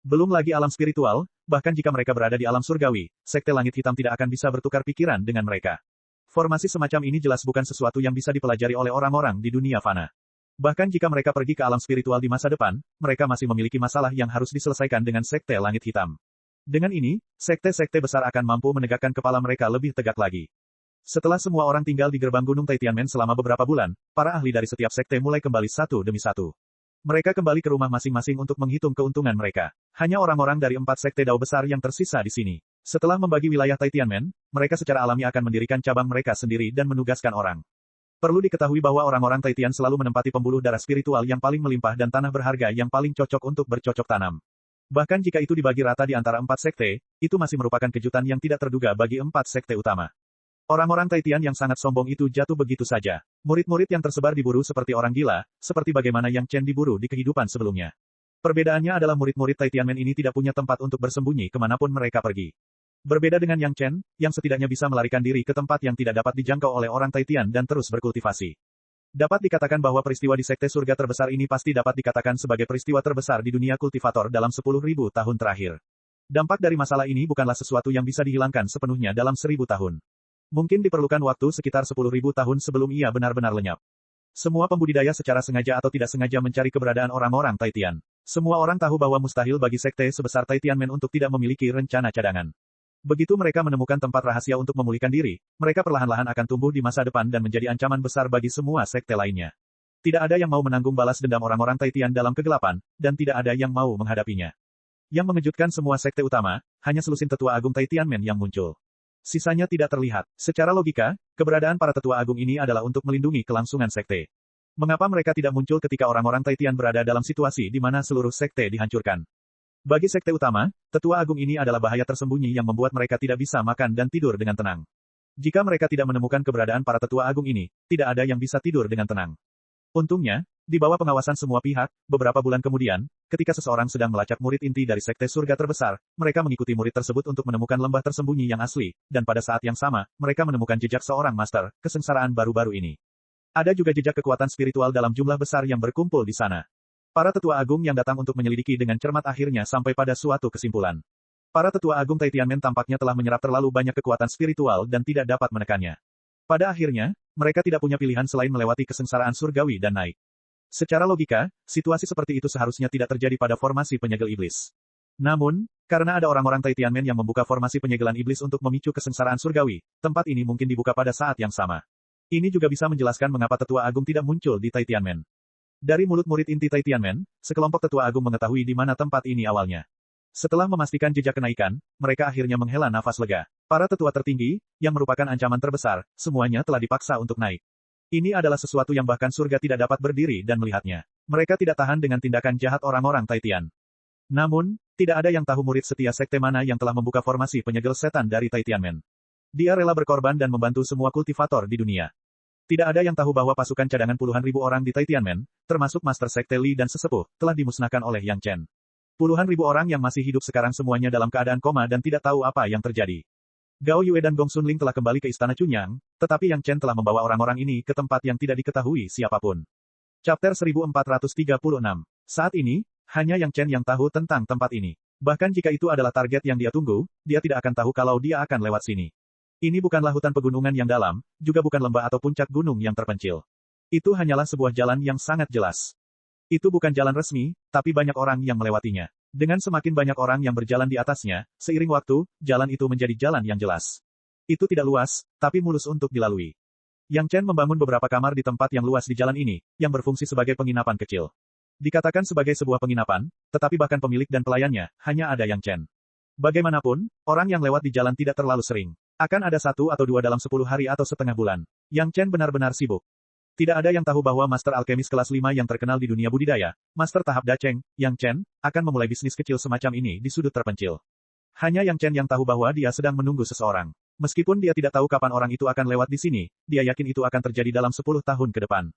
Speaker 1: Belum lagi alam spiritual, bahkan jika mereka berada di alam surgawi, sekte langit hitam tidak akan bisa bertukar pikiran dengan mereka. Formasi semacam ini jelas bukan sesuatu yang bisa dipelajari oleh orang-orang di dunia fana. Bahkan jika mereka pergi ke alam spiritual di masa depan, mereka masih memiliki masalah yang harus diselesaikan dengan sekte langit hitam. Dengan ini, sekte-sekte besar akan mampu menegakkan kepala mereka lebih tegak lagi. Setelah semua orang tinggal di gerbang Gunung Tai Tianmen selama beberapa bulan, para ahli dari setiap sekte mulai kembali satu demi satu. Mereka kembali ke rumah masing-masing untuk menghitung keuntungan mereka. Hanya orang-orang dari 4 sekte Dao besar yang tersisa di sini. Setelah membagi wilayah Tai Tianmen, mereka secara alami akan mendirikan cabang mereka sendiri dan menugaskan orang. Perlu diketahui bahwa orang-orang Tai Tian selalu menempati pembuluh darah spiritual yang paling melimpah dan tanah berharga yang paling cocok untuk bercocok tanam. Bahkan jika itu dibagi rata di antara 4 sekte, itu masih merupakan kejutan yang tidak terduga bagi 4 sekte utama. Orang-orang Tai Tian yang sangat sombong itu jatuh begitu saja. Murid-murid yang tersebar diburu seperti orang gila, seperti bagaimana Yang Chen diburu di kehidupan sebelumnya. Perbedaannya adalah murid-murid Tai Tianmen ini tidak punya tempat untuk bersembunyi kemanapun mereka pergi. Berbeda dengan Yang Chen, yang setidaknya bisa melarikan diri ke tempat yang tidak dapat dijangkau oleh orang Tai Tian dan terus berkultivasi. Dapat dikatakan bahwa peristiwa di sekte surga terbesar ini pasti dapat dikatakan sebagai peristiwa terbesar di dunia kultivator dalam 10.000 tahun terakhir. Dampak dari masalah ini bukanlah sesuatu yang bisa dihilangkan sepenuhnya dalam 1000 tahun. Mungkin diperlukan waktu sekitar 10.000 tahun sebelum ia benar-benar lenyap. Semua pembudidaya secara sengaja atau tidak sengaja mencari keberadaan orang-orang Tai Tian. Semua orang tahu bahwa mustahil bagi sekte sebesar Tai Tianmen untuk tidak memiliki rencana cadangan. Begitu mereka menemukan tempat rahasia untuk memulihkan diri, mereka perlahan-lahan akan tumbuh di masa depan dan menjadi ancaman besar bagi semua sekte lainnya. Tidak ada yang mau menanggung balas dendam orang-orang Tai Tian dalam kegelapan, dan tidak ada yang mau menghadapinya. Yang mengejutkan semua sekte utama, hanya selusin tetua agung Tai Tianmen yang muncul. Sisanya tidak terlihat. Secara logika, keberadaan para tetua agung ini adalah untuk melindungi kelangsungan sekte. Mengapa mereka tidak muncul ketika orang-orang Tai Tian berada dalam situasi di mana seluruh sekte dihancurkan? Bagi sekte utama, tetua agung ini adalah bahaya tersembunyi yang membuat mereka tidak bisa makan dan tidur dengan tenang. Jika mereka tidak menemukan keberadaan para tetua agung ini, tidak ada yang bisa tidur dengan tenang. Untungnya, di bawah pengawasan semua pihak, beberapa bulan kemudian, ketika seseorang sedang melacak murid inti dari sekte surga terbesar, mereka mengikuti murid tersebut untuk menemukan lembah tersembunyi yang asli, dan pada saat yang sama, mereka menemukan jejak seorang master, kesengsaraan baru-baru ini. Ada juga jejak kekuatan spiritual dalam jumlah besar yang berkumpul di sana. Para tetua agung yang datang untuk menyelidiki dengan cermat akhirnya sampai pada suatu kesimpulan. Para tetua agung Taitianmen tampaknya telah menyerap terlalu banyak kekuatan spiritual dan tidak dapat menekannya. Pada akhirnya, mereka tidak punya pilihan selain melewati kesengsaraan surgawi dan naik. Secara logika, situasi seperti itu seharusnya tidak terjadi pada formasi penyegel iblis. Namun, karena ada orang-orang Taitianmen yang membuka formasi penyegelan iblis untuk memicu kesengsaraan surgawi, tempat ini mungkin dibuka pada saat yang sama. Ini juga bisa menjelaskan mengapa tetua agung tidak muncul di Taitianmen. Dari mulut murid inti Taitianmen, sekelompok tetua agung mengetahui di mana tempat ini awalnya. Setelah memastikan jejak kenaikan, mereka akhirnya menghela nafas lega. Para tetua tertinggi, yang merupakan ancaman terbesar, semuanya telah dipaksa untuk naik. Ini adalah sesuatu yang bahkan surga tidak dapat berdiri dan melihatnya. Mereka tidak tahan dengan tindakan jahat orang-orang Taitian. Namun, tidak ada yang tahu murid setia sekte mana yang telah membuka formasi penyegel setan dari Taitianmen. Dia rela berkorban dan membantu semua kultivator di dunia. Tidak ada yang tahu bahwa pasukan cadangan puluhan ribu orang di Taitianmen, termasuk Master Sekte Li dan Sesepuh, telah dimusnahkan oleh Yang Chen. Puluhan ribu orang yang masih hidup sekarang semuanya dalam keadaan koma dan tidak tahu apa yang terjadi. Gao Yue dan Gong Sunling telah kembali ke Istana Chunyang, tetapi Yang Chen telah membawa orang-orang ini ke tempat yang tidak diketahui siapapun. Chapter 1436. Saat ini, hanya Yang Chen yang tahu tentang tempat ini. Bahkan jika itu adalah target yang dia tunggu, dia tidak akan tahu kalau dia akan lewat sini. Ini bukanlah hutan pegunungan yang dalam, juga bukan lembah atau puncak gunung yang terpencil. Itu hanyalah sebuah jalan yang sangat jelas. Itu bukan jalan resmi, tapi banyak orang yang melewatinya. Dengan semakin banyak orang yang berjalan di atasnya, seiring waktu, jalan itu menjadi jalan yang jelas. Itu tidak luas, tapi mulus untuk dilalui. Yang Chen membangun beberapa kamar di tempat yang luas di jalan ini, yang berfungsi sebagai penginapan kecil. Dikatakan sebagai sebuah penginapan, tetapi bahkan pemilik dan pelayannya, hanya ada Yang Chen. Bagaimanapun, orang yang lewat di jalan tidak terlalu sering. Akan ada 1 atau 2 dalam 10 hari atau setengah bulan. Yang Chen benar-benar sibuk. Tidak ada yang tahu bahwa Master Alkemis kelas 5 yang terkenal di dunia budidaya, Master tahap Dacheng, Yang Chen, akan memulai bisnis kecil semacam ini di sudut terpencil. Hanya Yang Chen yang tahu bahwa dia sedang menunggu seseorang. Meskipun dia tidak tahu kapan orang itu akan lewat di sini, dia yakin itu akan terjadi dalam 10 tahun ke depan.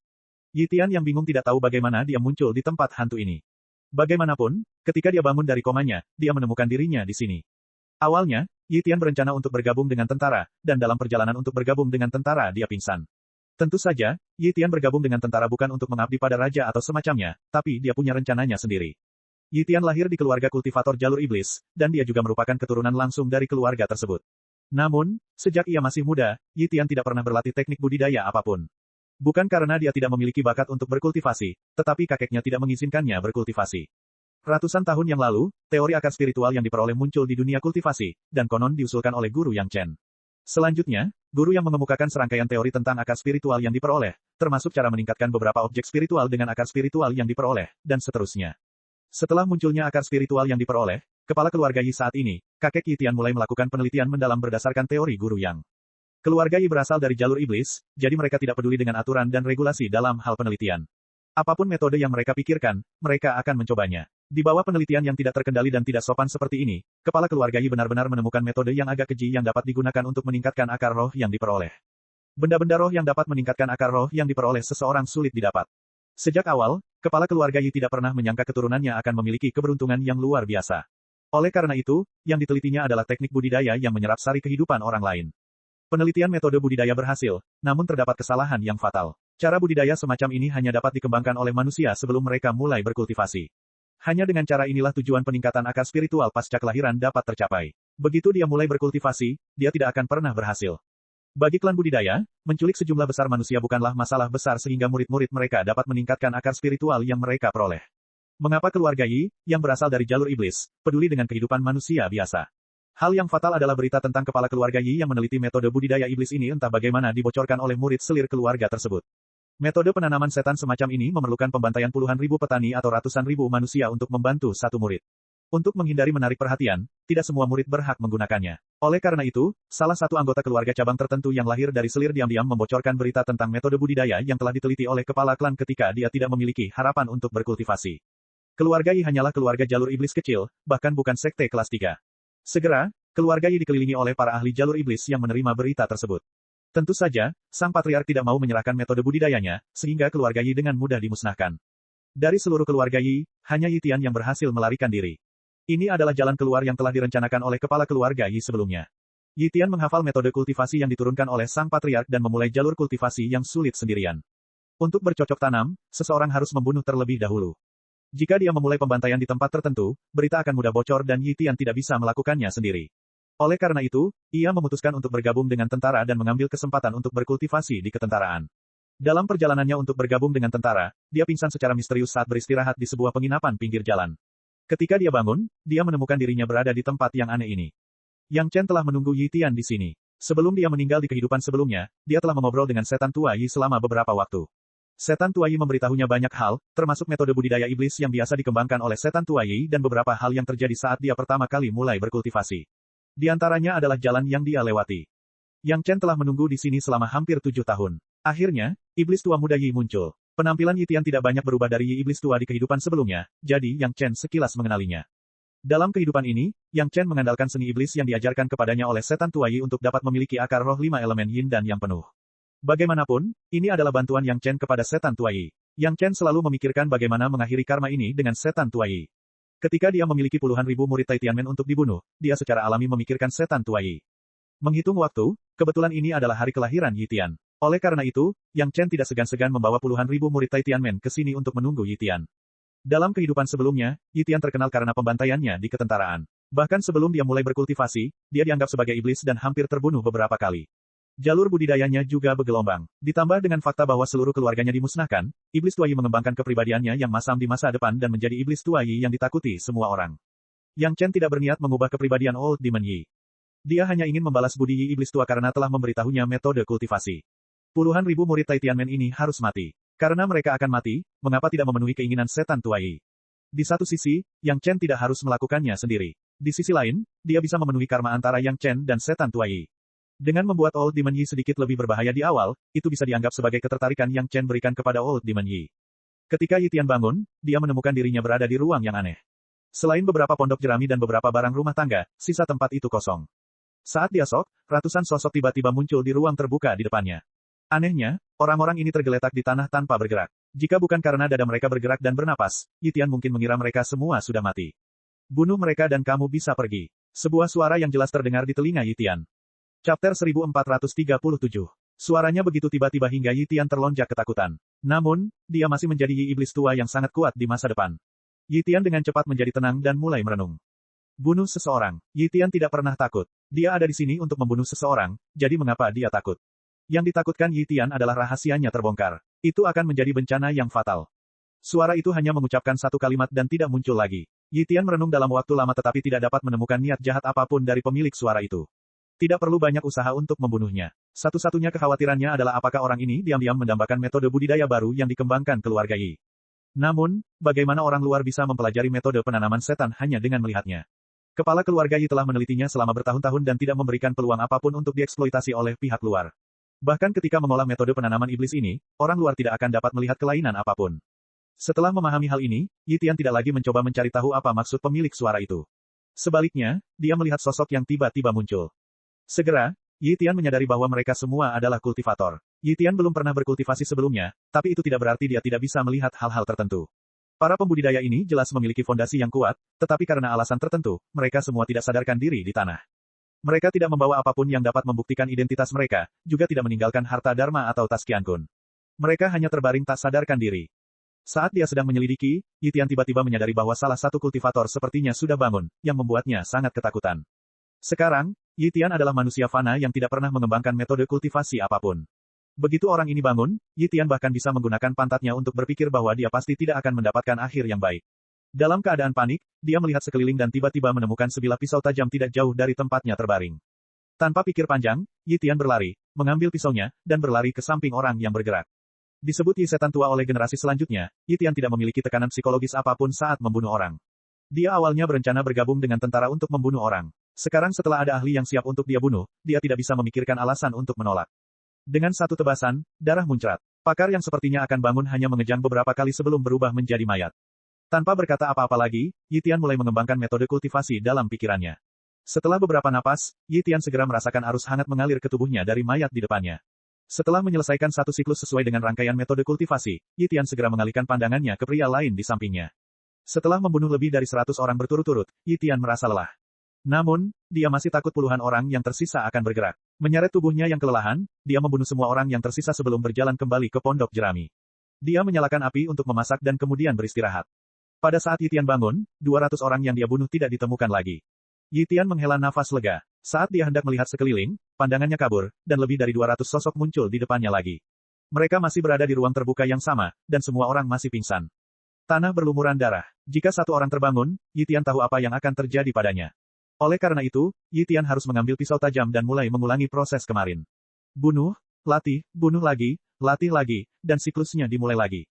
Speaker 1: Yi Tian yang bingung tidak tahu bagaimana dia muncul di tempat hantu ini. Bagaimanapun, ketika dia bangun dari komanya, dia menemukan dirinya di sini. Awalnya, Yi Tian berencana untuk bergabung dengan tentara, dan dalam perjalanan untuk bergabung dengan tentara dia pingsan. Tentu saja, Yi Tian bergabung dengan tentara bukan untuk mengabdi pada raja atau semacamnya, tapi dia punya rencananya sendiri. Yi Tian lahir di keluarga kultivator jalur iblis, dan dia juga merupakan keturunan langsung dari keluarga tersebut. Namun, sejak ia masih muda, Yi Tian tidak pernah berlatih teknik budidaya apapun. Bukan karena dia tidak memiliki bakat untuk berkultivasi, tetapi kakeknya tidak mengizinkannya berkultivasi. Ratusan tahun yang lalu, teori akar spiritual yang diperoleh muncul di dunia kultivasi, dan konon diusulkan oleh guru Yang Chen. Selanjutnya, guru yang mengemukakan serangkaian teori tentang akar spiritual yang diperoleh, termasuk cara meningkatkan beberapa objek spiritual dengan akar spiritual yang diperoleh, dan seterusnya. Setelah munculnya akar spiritual yang diperoleh, kepala keluarga Yi saat ini, kakek Yi Tian mulai melakukan penelitian mendalam berdasarkan teori guru Yang. Keluarga Yi berasal dari jalur iblis, jadi mereka tidak peduli dengan aturan dan regulasi dalam hal penelitian. Apapun metode yang mereka pikirkan, mereka akan mencobanya. Di bawah penelitian yang tidak terkendali dan tidak sopan seperti ini, kepala keluarga Yi benar-benar menemukan metode yang agak keji yang dapat digunakan untuk meningkatkan akar roh yang diperoleh. Benda-benda roh yang dapat meningkatkan akar roh yang diperoleh seseorang sulit didapat. Sejak awal, kepala keluarga Yi tidak pernah menyangka keturunannya akan memiliki keberuntungan yang luar biasa. Oleh karena itu, yang ditelitinya adalah teknik budidaya yang menyerap sari kehidupan orang lain. Penelitian metode budidaya berhasil, namun terdapat kesalahan yang fatal. Cara budidaya semacam ini hanya dapat dikembangkan oleh manusia sebelum mereka mulai berkultivasi. Hanya dengan cara inilah tujuan peningkatan akar spiritual pasca kelahiran dapat tercapai. Begitu dia mulai berkultivasi, dia tidak akan pernah berhasil. Bagi klan budidaya, menculik sejumlah besar manusia bukanlah masalah besar sehingga murid-murid mereka dapat meningkatkan akar spiritual yang mereka peroleh. Mengapa keluarga Yi, yang berasal dari jalur iblis, peduli dengan kehidupan manusia biasa? Hal yang fatal adalah berita tentang kepala keluarga Yi yang meneliti metode budidaya iblis ini entah bagaimana dibocorkan oleh murid selir keluarga tersebut. Metode penanaman setan semacam ini memerlukan pembantaian puluhan ribu petani atau ratusan ribu manusia untuk membantu satu murid. Untuk menghindari menarik perhatian, tidak semua murid berhak menggunakannya. Oleh karena itu, salah satu anggota keluarga cabang tertentu yang lahir dari selir diam-diam membocorkan berita tentang metode budidaya yang telah diteliti oleh kepala klan ketika dia tidak memiliki harapan untuk berkultivasi. Keluarga Yi hanyalah keluarga jalur iblis kecil, bahkan bukan sekte kelas 3. Segera, keluarga Yi dikelilingi oleh para ahli jalur iblis yang menerima berita tersebut. Tentu saja, sang patriark tidak mau menyerahkan metode budidayanya, sehingga keluarga Yi dengan mudah dimusnahkan. Dari seluruh keluarga Yi, hanya Yi Tian yang berhasil melarikan diri. Ini adalah jalan keluar yang telah direncanakan oleh kepala keluarga Yi sebelumnya. Yi Tian menghafal metode kultivasi yang diturunkan oleh sang patriark dan memulai jalur kultivasi yang sulit sendirian. Untuk bercocok tanam, seseorang harus membunuh terlebih dahulu. Jika dia memulai pembantaian di tempat tertentu, berita akan mudah bocor dan Yi Tian tidak bisa melakukannya sendiri. Oleh karena itu, ia memutuskan untuk bergabung dengan tentara dan mengambil kesempatan untuk berkultivasi di ketentaraan. Dalam perjalanannya untuk bergabung dengan tentara, dia pingsan secara misterius saat beristirahat di sebuah penginapan pinggir jalan. Ketika dia bangun, dia menemukan dirinya berada di tempat yang aneh ini. Yang Chen telah menunggu Yi Tian di sini. Sebelum dia meninggal di kehidupan sebelumnya, dia telah mengobrol dengan setan tua Yi selama beberapa waktu. Setan tua Yi memberitahunya banyak hal, termasuk metode budidaya iblis yang biasa dikembangkan oleh setan tua Yi dan beberapa hal yang terjadi saat dia pertama kali mulai berkultivasi. Di antaranya adalah jalan yang dia lewati. Yang Chen telah menunggu di sini selama hampir 7 tahun. Akhirnya, iblis tua muda Yi muncul. Penampilan Yi Tian tidak banyak berubah dari Yi iblis tua di kehidupan sebelumnya, jadi Yang Chen sekilas mengenalinya. Dalam kehidupan ini, Yang Chen mengandalkan seni iblis yang diajarkan kepadanya oleh setan tua Yi untuk dapat memiliki akar roh 5 elemen yin dan yang penuh. Bagaimanapun, ini adalah bantuan Yang Chen kepada setan tua Yi. Yang Chen selalu memikirkan bagaimana mengakhiri karma ini dengan setan tua Yi. Ketika dia memiliki puluhan ribu murid Tianmen untuk dibunuh, dia secara alami memikirkan setan tua Yi. Menghitung waktu, kebetulan ini adalah hari kelahiran Yi Tian. Oleh karena itu, Yang Chen tidak segan-segan membawa puluhan ribu murid Tianmen ke sini untuk menunggu Yi Tian. Dalam kehidupan sebelumnya, Yi Tian terkenal karena pembantaiannya di ketentaraan. Bahkan sebelum dia mulai berkultivasi, dia dianggap sebagai iblis dan hampir terbunuh beberapa kali. Jalur budidayanya juga bergelombang. Ditambah dengan fakta bahwa seluruh keluarganya dimusnahkan, iblis tua Yi mengembangkan kepribadiannya yang masam di masa depan dan menjadi iblis tua Yi yang ditakuti semua orang. Yang Chen tidak berniat mengubah kepribadian Old Demon Yi. Dia hanya ingin membalas budi Yi iblis tua karena telah memberitahunya metode kultivasi. Puluhan ribu murid Tianmen ini harus mati. Karena mereka akan mati, mengapa tidak memenuhi keinginan setan tua Yi? Di satu sisi, Yang Chen tidak harus melakukannya sendiri. Di sisi lain, dia bisa memenuhi karma antara Yang Chen dan setan tua Yi. Dengan membuat Old Demon Yi sedikit lebih berbahaya di awal, itu bisa dianggap sebagai ketertarikan Yang Chen berikan kepada Old Demon Yi. Ketika Yi Tian bangun, dia menemukan dirinya berada di ruang yang aneh. Selain beberapa pondok jerami dan beberapa barang rumah tangga, sisa tempat itu kosong. Saat dia sok, ratusan sosok tiba-tiba muncul di ruang terbuka di depannya. Anehnya, orang-orang ini tergeletak di tanah tanpa bergerak. Jika bukan karena dada mereka bergerak dan bernapas, Yi Tian mungkin mengira mereka semua sudah mati. Bunuh mereka dan kamu bisa pergi. Sebuah suara yang jelas terdengar di telinga Yi Tian. Chapter 1437. Suaranya begitu tiba-tiba hingga Yi Tian terlonjak ketakutan. Namun, dia masih menjadi Yi iblis tua yang sangat kuat di masa depan. Yi Tian dengan cepat menjadi tenang dan mulai merenung. Bunuh seseorang. Yi Tian tidak pernah takut. Dia ada di sini untuk membunuh seseorang, jadi mengapa dia takut? Yang ditakutkan Yi Tian adalah rahasianya terbongkar. Itu akan menjadi bencana yang fatal. Suara itu hanya mengucapkan satu kalimat dan tidak muncul lagi. Yi Tian merenung dalam waktu lama tetapi tidak dapat menemukan niat jahat apapun dari pemilik suara itu. Tidak perlu banyak usaha untuk membunuhnya. Satu-satunya kekhawatirannya adalah apakah orang ini diam-diam mendambakan metode budidaya baru yang dikembangkan keluarga Yi. Namun, bagaimana orang luar bisa mempelajari metode penanaman setan hanya dengan melihatnya? Kepala keluarga Yi telah menelitinya selama bertahun-tahun dan tidak memberikan peluang apapun untuk dieksploitasi oleh pihak luar. Bahkan ketika mengolah metode penanaman iblis ini, orang luar tidak akan dapat melihat kelainan apapun. Setelah memahami hal ini, Yi Tian tidak lagi mencoba mencari tahu apa maksud pemilik suara itu. Sebaliknya, dia melihat sosok yang tiba-tiba muncul. Segera, Yi Tian menyadari bahwa mereka semua adalah kultivator. Yi Tian belum pernah berkultivasi sebelumnya, tapi itu tidak berarti dia tidak bisa melihat hal-hal tertentu. Para pembudidaya ini jelas memiliki fondasi yang kuat, tetapi karena alasan tertentu, mereka semua tidak sadarkan diri di tanah. Mereka tidak membawa apapun yang dapat membuktikan identitas mereka, juga tidak meninggalkan harta dharma atau tas Qiankun. Mereka hanya terbaring tak sadarkan diri. Saat dia sedang menyelidiki, Yi Tian tiba-tiba menyadari bahwa salah satu kultivator sepertinya sudah bangun, yang membuatnya sangat ketakutan. Sekarang, Yi Tian adalah manusia fana yang tidak pernah mengembangkan metode kultivasi apapun. Begitu orang ini bangun, Yi Tian bahkan bisa menggunakan pantatnya untuk berpikir bahwa dia pasti tidak akan mendapatkan akhir yang baik. Dalam keadaan panik, dia melihat sekeliling dan tiba-tiba menemukan sebilah pisau tajam tidak jauh dari tempatnya terbaring. Tanpa pikir panjang, Yi Tian berlari, mengambil pisaunya, dan berlari ke samping orang yang bergerak. Disebut Yi setan tua oleh generasi selanjutnya, Yi Tian tidak memiliki tekanan psikologis apapun saat membunuh orang. Dia awalnya berencana bergabung dengan tentara untuk membunuh orang. Sekarang setelah ada ahli yang siap untuk dia bunuh, dia tidak bisa memikirkan alasan untuk menolak. Dengan satu tebasan, darah muncrat. Pakar yang sepertinya akan bangun hanya mengejang beberapa kali sebelum berubah menjadi mayat. Tanpa berkata apa-apa lagi, Yi Tian mulai mengembangkan metode kultivasi dalam pikirannya. Setelah beberapa napas, Yi Tian segera merasakan arus hangat mengalir ke tubuhnya dari mayat di depannya. Setelah menyelesaikan satu siklus sesuai dengan rangkaian metode kultivasi, Yi Tian segera mengalihkan pandangannya ke pria lain di sampingnya. Setelah membunuh lebih dari 100 orang berturut-turut, Yi Tian merasa lelah. Namun, dia masih takut puluhan orang yang tersisa akan bergerak. Menyeret tubuhnya yang kelelahan, dia membunuh semua orang yang tersisa sebelum berjalan kembali ke pondok jerami. Dia menyalakan api untuk memasak dan kemudian beristirahat. Pada saat Yi Tian bangun, 200 orang yang dia bunuh tidak ditemukan lagi. Yi Tian menghela nafas lega. Saat dia hendak melihat sekeliling, pandangannya kabur, dan lebih dari 200 sosok muncul di depannya lagi. Mereka masih berada di ruang terbuka yang sama, dan semua orang masih pingsan. Tanah berlumuran darah. Jika satu orang terbangun, Yi Tian tahu apa yang akan terjadi padanya. Oleh karena itu, Yi Tian harus mengambil pisau tajam dan mulai mengulangi proses kemarin. Bunuh, latih, bunuh lagi, latih lagi, dan siklusnya dimulai lagi.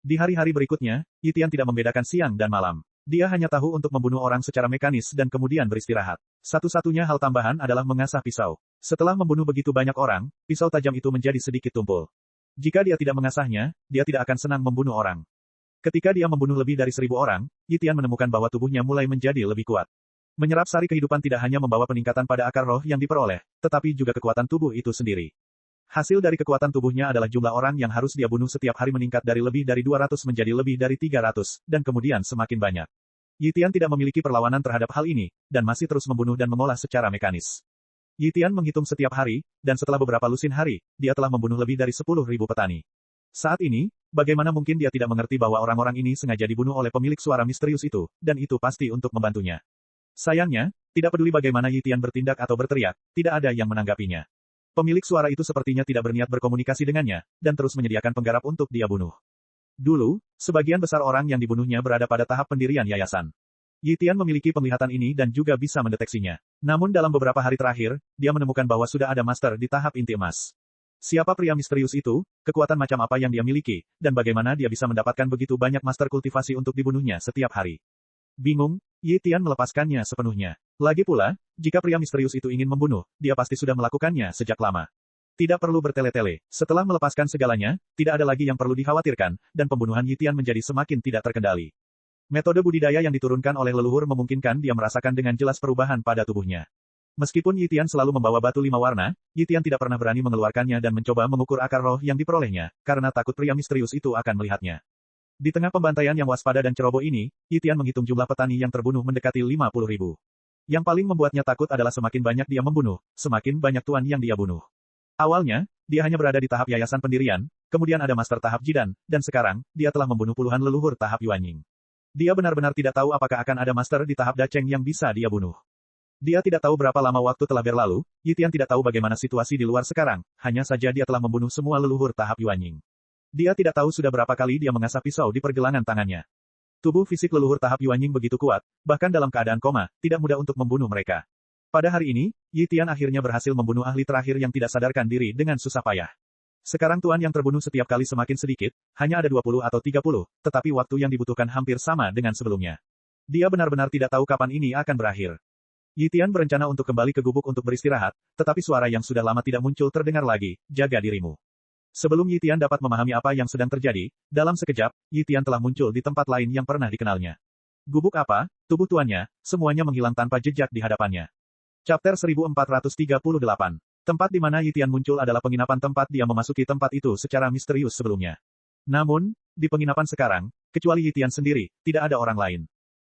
Speaker 1: Di hari-hari berikutnya, Yi Tian tidak membedakan siang dan malam. Dia hanya tahu untuk membunuh orang secara mekanis dan kemudian beristirahat. Satu-satunya hal tambahan adalah mengasah pisau. Setelah membunuh begitu banyak orang, pisau tajam itu menjadi sedikit tumpul. Jika dia tidak mengasahnya, dia tidak akan senang membunuh orang. Ketika dia membunuh lebih dari 1000 orang, Yi Tian menemukan bahwa tubuhnya mulai menjadi lebih kuat. Menyerap sari kehidupan tidak hanya membawa peningkatan pada akar roh yang diperoleh, tetapi juga kekuatan tubuh itu sendiri. Hasil dari kekuatan tubuhnya adalah jumlah orang yang harus dia bunuh setiap hari meningkat dari lebih dari 200 menjadi lebih dari 300, dan kemudian semakin banyak. Yi Tian tidak memiliki perlawanan terhadap hal ini, dan masih terus membunuh dan mengolah secara mekanis. Yi Tian menghitung setiap hari, dan setelah beberapa lusin hari, dia telah membunuh lebih dari 10.000 petani. Saat ini, bagaimana mungkin dia tidak mengerti bahwa orang-orang ini sengaja dibunuh oleh pemilik suara misterius itu, dan itu pasti untuk membantunya. Sayangnya, tidak peduli bagaimana Yi Tian bertindak atau berteriak, tidak ada yang menanggapinya. Pemilik suara itu sepertinya tidak berniat berkomunikasi dengannya, dan terus menyediakan penggarap untuk dia bunuh. Dulu, sebagian besar orang yang dibunuhnya berada pada tahap pendirian yayasan. Yi Tian memiliki penglihatan ini dan juga bisa mendeteksinya. Namun dalam beberapa hari terakhir, dia menemukan bahwa sudah ada master di tahap inti emas. Siapa pria misterius itu, kekuatan macam apa yang dia miliki, dan bagaimana dia bisa mendapatkan begitu banyak master kultivasi untuk dibunuhnya setiap hari. Bingung, Yi Tian melepaskannya sepenuhnya. Lagi pula, jika pria misterius itu ingin membunuh, dia pasti sudah melakukannya sejak lama. Tidak perlu bertele-tele. Setelah melepaskan segalanya, tidak ada lagi yang perlu dikhawatirkan, dan pembunuhan Yi Tian menjadi semakin tidak terkendali. Metode budidaya yang diturunkan oleh leluhur memungkinkan dia merasakan dengan jelas perubahan pada tubuhnya. Meskipun Yi Tian selalu membawa batu 5 warna, Yi Tian tidak pernah berani mengeluarkannya dan mencoba mengukur akar roh yang diperolehnya, karena takut pria misterius itu akan melihatnya. Di tengah pembantaian yang waspada dan ceroboh ini, Yi Tian menghitung jumlah petani yang terbunuh mendekati 50.000. Yang paling membuatnya takut adalah semakin banyak dia membunuh, semakin banyak tuan yang dia bunuh. Awalnya, dia hanya berada di tahap yayasan pendirian, kemudian ada master tahap Jidan, dan sekarang, dia telah membunuh puluhan leluhur tahap Yuanying. Dia benar-benar tidak tahu apakah akan ada master di tahap Dacheng yang bisa dia bunuh. Dia tidak tahu berapa lama waktu telah berlalu, Yi Tian tidak tahu bagaimana situasi di luar sekarang, hanya saja dia telah membunuh semua leluhur tahap Yuanying. Dia tidak tahu sudah berapa kali dia mengasah pisau di pergelangan tangannya. Tubuh fisik leluhur tahap Yuanying begitu kuat, bahkan dalam keadaan koma, tidak mudah untuk membunuh mereka. Pada hari ini, Yi Tian akhirnya berhasil membunuh ahli terakhir yang tidak sadarkan diri dengan susah payah. Sekarang tuan yang terbunuh setiap kali semakin sedikit, hanya ada 20 atau 30, tetapi waktu yang dibutuhkan hampir sama dengan sebelumnya. Dia benar-benar tidak tahu kapan ini akan berakhir. Yi Tian berencana untuk kembali ke gubuk untuk beristirahat, tetapi suara yang sudah lama tidak muncul terdengar lagi, jaga dirimu. Sebelum Yi Tian dapat memahami apa yang sedang terjadi, dalam sekejap, Yi Tian telah muncul di tempat lain yang pernah dikenalnya. Gubuk apa, tubuh tuannya, semuanya menghilang tanpa jejak di hadapannya. Chapter 1438. Tempat di mana Yi Tian muncul adalah penginapan tempat dia memasuki tempat itu secara misterius sebelumnya. Namun, di penginapan sekarang, kecuali Yi Tian sendiri, tidak ada orang lain.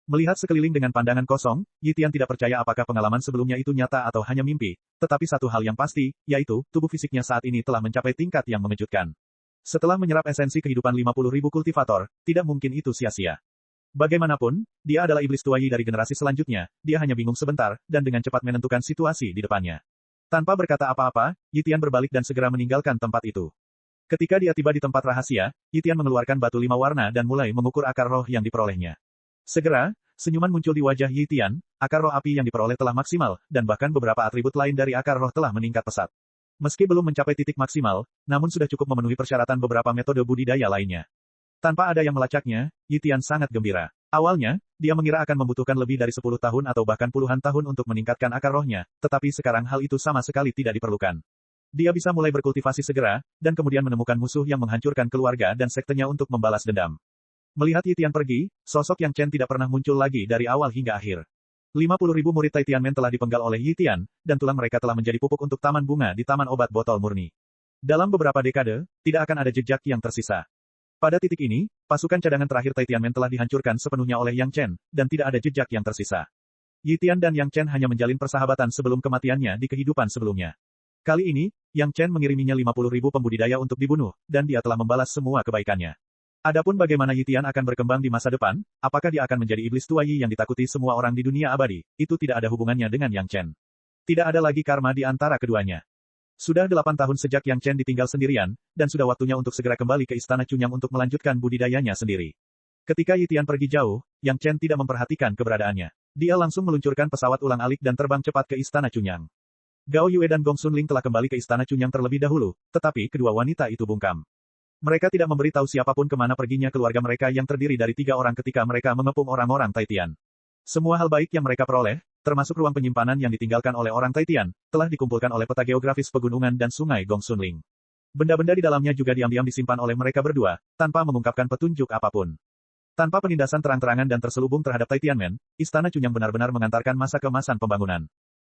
Speaker 1: Melihat sekeliling dengan pandangan kosong, Yi Tian tidak percaya apakah pengalaman sebelumnya itu nyata atau hanya mimpi, tetapi satu hal yang pasti, yaitu, tubuh fisiknya saat ini telah mencapai tingkat yang mengejutkan. Setelah menyerap esensi kehidupan 50.000 kultivator, tidak mungkin itu sia-sia. Bagaimanapun, dia adalah iblis tua Yi dari generasi selanjutnya, dia hanya bingung sebentar, dan dengan cepat menentukan situasi di depannya. Tanpa berkata apa-apa, Yi Tian berbalik dan segera meninggalkan tempat itu. Ketika dia tiba di tempat rahasia, Yi Tian mengeluarkan batu 5 warna dan mulai mengukur akar roh yang diperolehnya. Segera, senyuman muncul di wajah Yi Tian, akar roh api yang diperoleh telah maksimal, dan bahkan beberapa atribut lain dari akar roh telah meningkat pesat. Meski belum mencapai titik maksimal, namun sudah cukup memenuhi persyaratan beberapa metode budidaya lainnya. Tanpa ada yang melacaknya, Yi Tian sangat gembira. Awalnya, dia mengira akan membutuhkan lebih dari 10 tahun atau bahkan puluhan tahun untuk meningkatkan akar rohnya, tetapi sekarang hal itu sama sekali tidak diperlukan. Dia bisa mulai berkultivasi segera, dan kemudian menemukan musuh yang menghancurkan keluarga dan sektenya untuk membalas dendam. Melihat Yi Tian pergi, sosok Yang Chen tidak pernah muncul lagi dari awal hingga akhir. 50.000 murid Tai Tianmen telah dipenggal oleh Yi Tian, dan tulang mereka telah menjadi pupuk untuk taman bunga di taman obat botol murni. Dalam beberapa dekade, tidak akan ada jejak yang tersisa. Pada titik ini, pasukan cadangan terakhir Tai Tianmen telah dihancurkan sepenuhnya oleh Yang Chen, dan tidak ada jejak yang tersisa. Yi Tian dan Yang Chen hanya menjalin persahabatan sebelum kematiannya di kehidupan sebelumnya. Kali ini, Yang Chen mengiriminya 50.000 pembudidaya untuk dibunuh, dan dia telah membalas semua kebaikannya. Adapun bagaimana Yi Tian akan berkembang di masa depan, apakah dia akan menjadi iblis tua Yi yang ditakuti semua orang di dunia abadi, itu tidak ada hubungannya dengan Yang Chen. Tidak ada lagi karma di antara keduanya. Sudah 8 tahun sejak Yang Chen ditinggal sendirian, dan sudah waktunya untuk segera kembali ke Istana Cunyang untuk melanjutkan budidayanya sendiri. Ketika Yi Tian pergi jauh, Yang Chen tidak memperhatikan keberadaannya. Dia langsung meluncurkan pesawat ulang-alik dan terbang cepat ke Istana Cunyang. Gao Yue dan Gong Xunling telah kembali ke Istana Cunyang terlebih dahulu, tetapi kedua wanita itu bungkam. Mereka tidak memberi tahu siapapun kemana perginya keluarga mereka yang terdiri dari 3 orang ketika mereka mengepung orang-orang Tai Tian. Semua hal baik yang mereka peroleh, termasuk ruang penyimpanan yang ditinggalkan oleh orang Tai Tian, telah dikumpulkan oleh peta geografis pegunungan dan sungai Gong Xunling. Benda-benda di dalamnya juga diam-diam disimpan oleh mereka berdua, tanpa mengungkapkan petunjuk apapun. Tanpa penindasan terang-terangan dan terselubung terhadap Tai Tianmen, Istana Cunyang benar-benar mengantarkan masa keemasan pembangunan.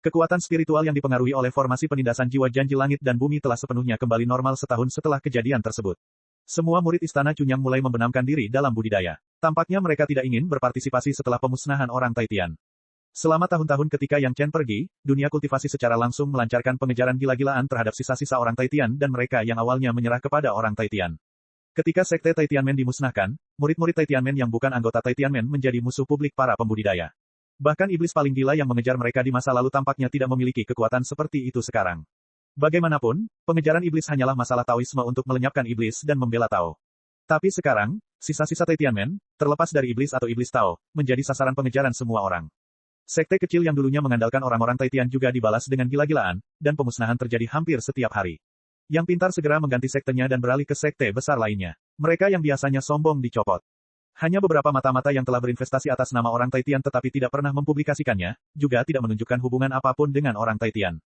Speaker 1: Kekuatan spiritual yang dipengaruhi oleh formasi penindasan jiwa janji langit dan bumi telah sepenuhnya kembali normal setahun setelah kejadian tersebut. Semua murid Istana Cunyang mulai membenamkan diri dalam budidaya. Tampaknya mereka tidak ingin berpartisipasi setelah pemusnahan orang Tai Tian. Selama tahun-tahun ketika Yang Chen pergi, dunia kultivasi secara langsung melancarkan pengejaran gila-gilaan terhadap sisa-sisa orang Tai Tian dan mereka yang awalnya menyerah kepada orang Tai Tian. Ketika sekte Tai Tianmen dimusnahkan, murid-murid Tai Tianmen yang bukan anggota Tai Tianmen menjadi musuh publik para pembudidaya. Bahkan iblis paling gila yang mengejar mereka di masa lalu tampaknya tidak memiliki kekuatan seperti itu sekarang. Bagaimanapun, pengejaran iblis hanyalah masalah Taoisme untuk melenyapkan iblis dan membela Tao. Tapi sekarang, sisa-sisa Tai Tianmen, terlepas dari iblis atau iblis Tao, menjadi sasaran pengejaran semua orang. Sekte kecil yang dulunya mengandalkan orang-orang Tai Tian juga dibalas dengan gila-gilaan, dan pemusnahan terjadi hampir setiap hari. Yang pintar segera mengganti sektenya dan beralih ke sekte besar lainnya. Mereka yang biasanya sombong dicopot. Hanya beberapa mata-mata yang telah berinvestasi atas nama orang Tai Tian tetapi tidak pernah mempublikasikannya, juga tidak menunjukkan hubungan apapun dengan orang Tai Tian.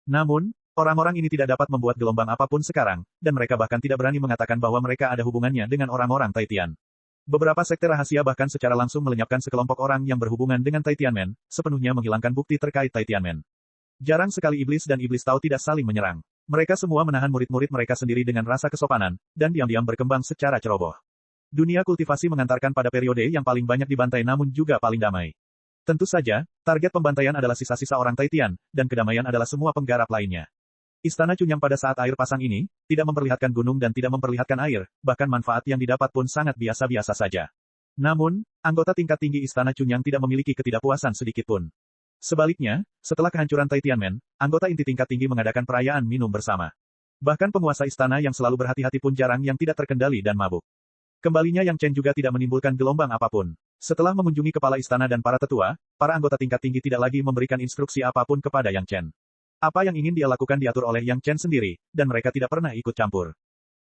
Speaker 1: Namun, orang-orang ini tidak dapat membuat gelombang apapun sekarang, dan mereka bahkan tidak berani mengatakan bahwa mereka ada hubungannya dengan orang-orang Tai Tian. Beberapa sekte rahasia bahkan secara langsung melenyapkan sekelompok orang yang berhubungan dengan Tai Tianmen, sepenuhnya menghilangkan bukti terkait Tai Tianmen. Jarang sekali iblis dan iblis Tao tidak saling menyerang. Mereka semua menahan murid-murid mereka sendiri dengan rasa kesopanan, dan diam-diam berkembang secara ceroboh. Dunia kultivasi mengantarkan pada periode yang paling banyak dibantai namun juga paling damai. Tentu saja, target pembantaian adalah sisa-sisa orang Tai Tian, dan kedamaian adalah semua penggarap lainnya. Istana Cunyang pada saat air pasang ini, tidak memperlihatkan gunung dan tidak memperlihatkan air, bahkan manfaat yang didapat pun sangat biasa-biasa saja. Namun, anggota tingkat tinggi Istana Cunyang tidak memiliki ketidakpuasan sedikitpun. Sebaliknya, setelah kehancuran Tai Tianmen, anggota inti tingkat tinggi mengadakan perayaan minum bersama. Bahkan penguasa istana yang selalu berhati-hati pun jarang yang tidak terkendali dan mabuk. Kembalinya Yang Chen juga tidak menimbulkan gelombang apapun. Setelah mengunjungi kepala istana dan para tetua, para anggota tingkat tinggi tidak lagi memberikan instruksi apapun kepada Yang Chen. Apa yang ingin dia lakukan diatur oleh Yang Chen sendiri, dan mereka tidak pernah ikut campur.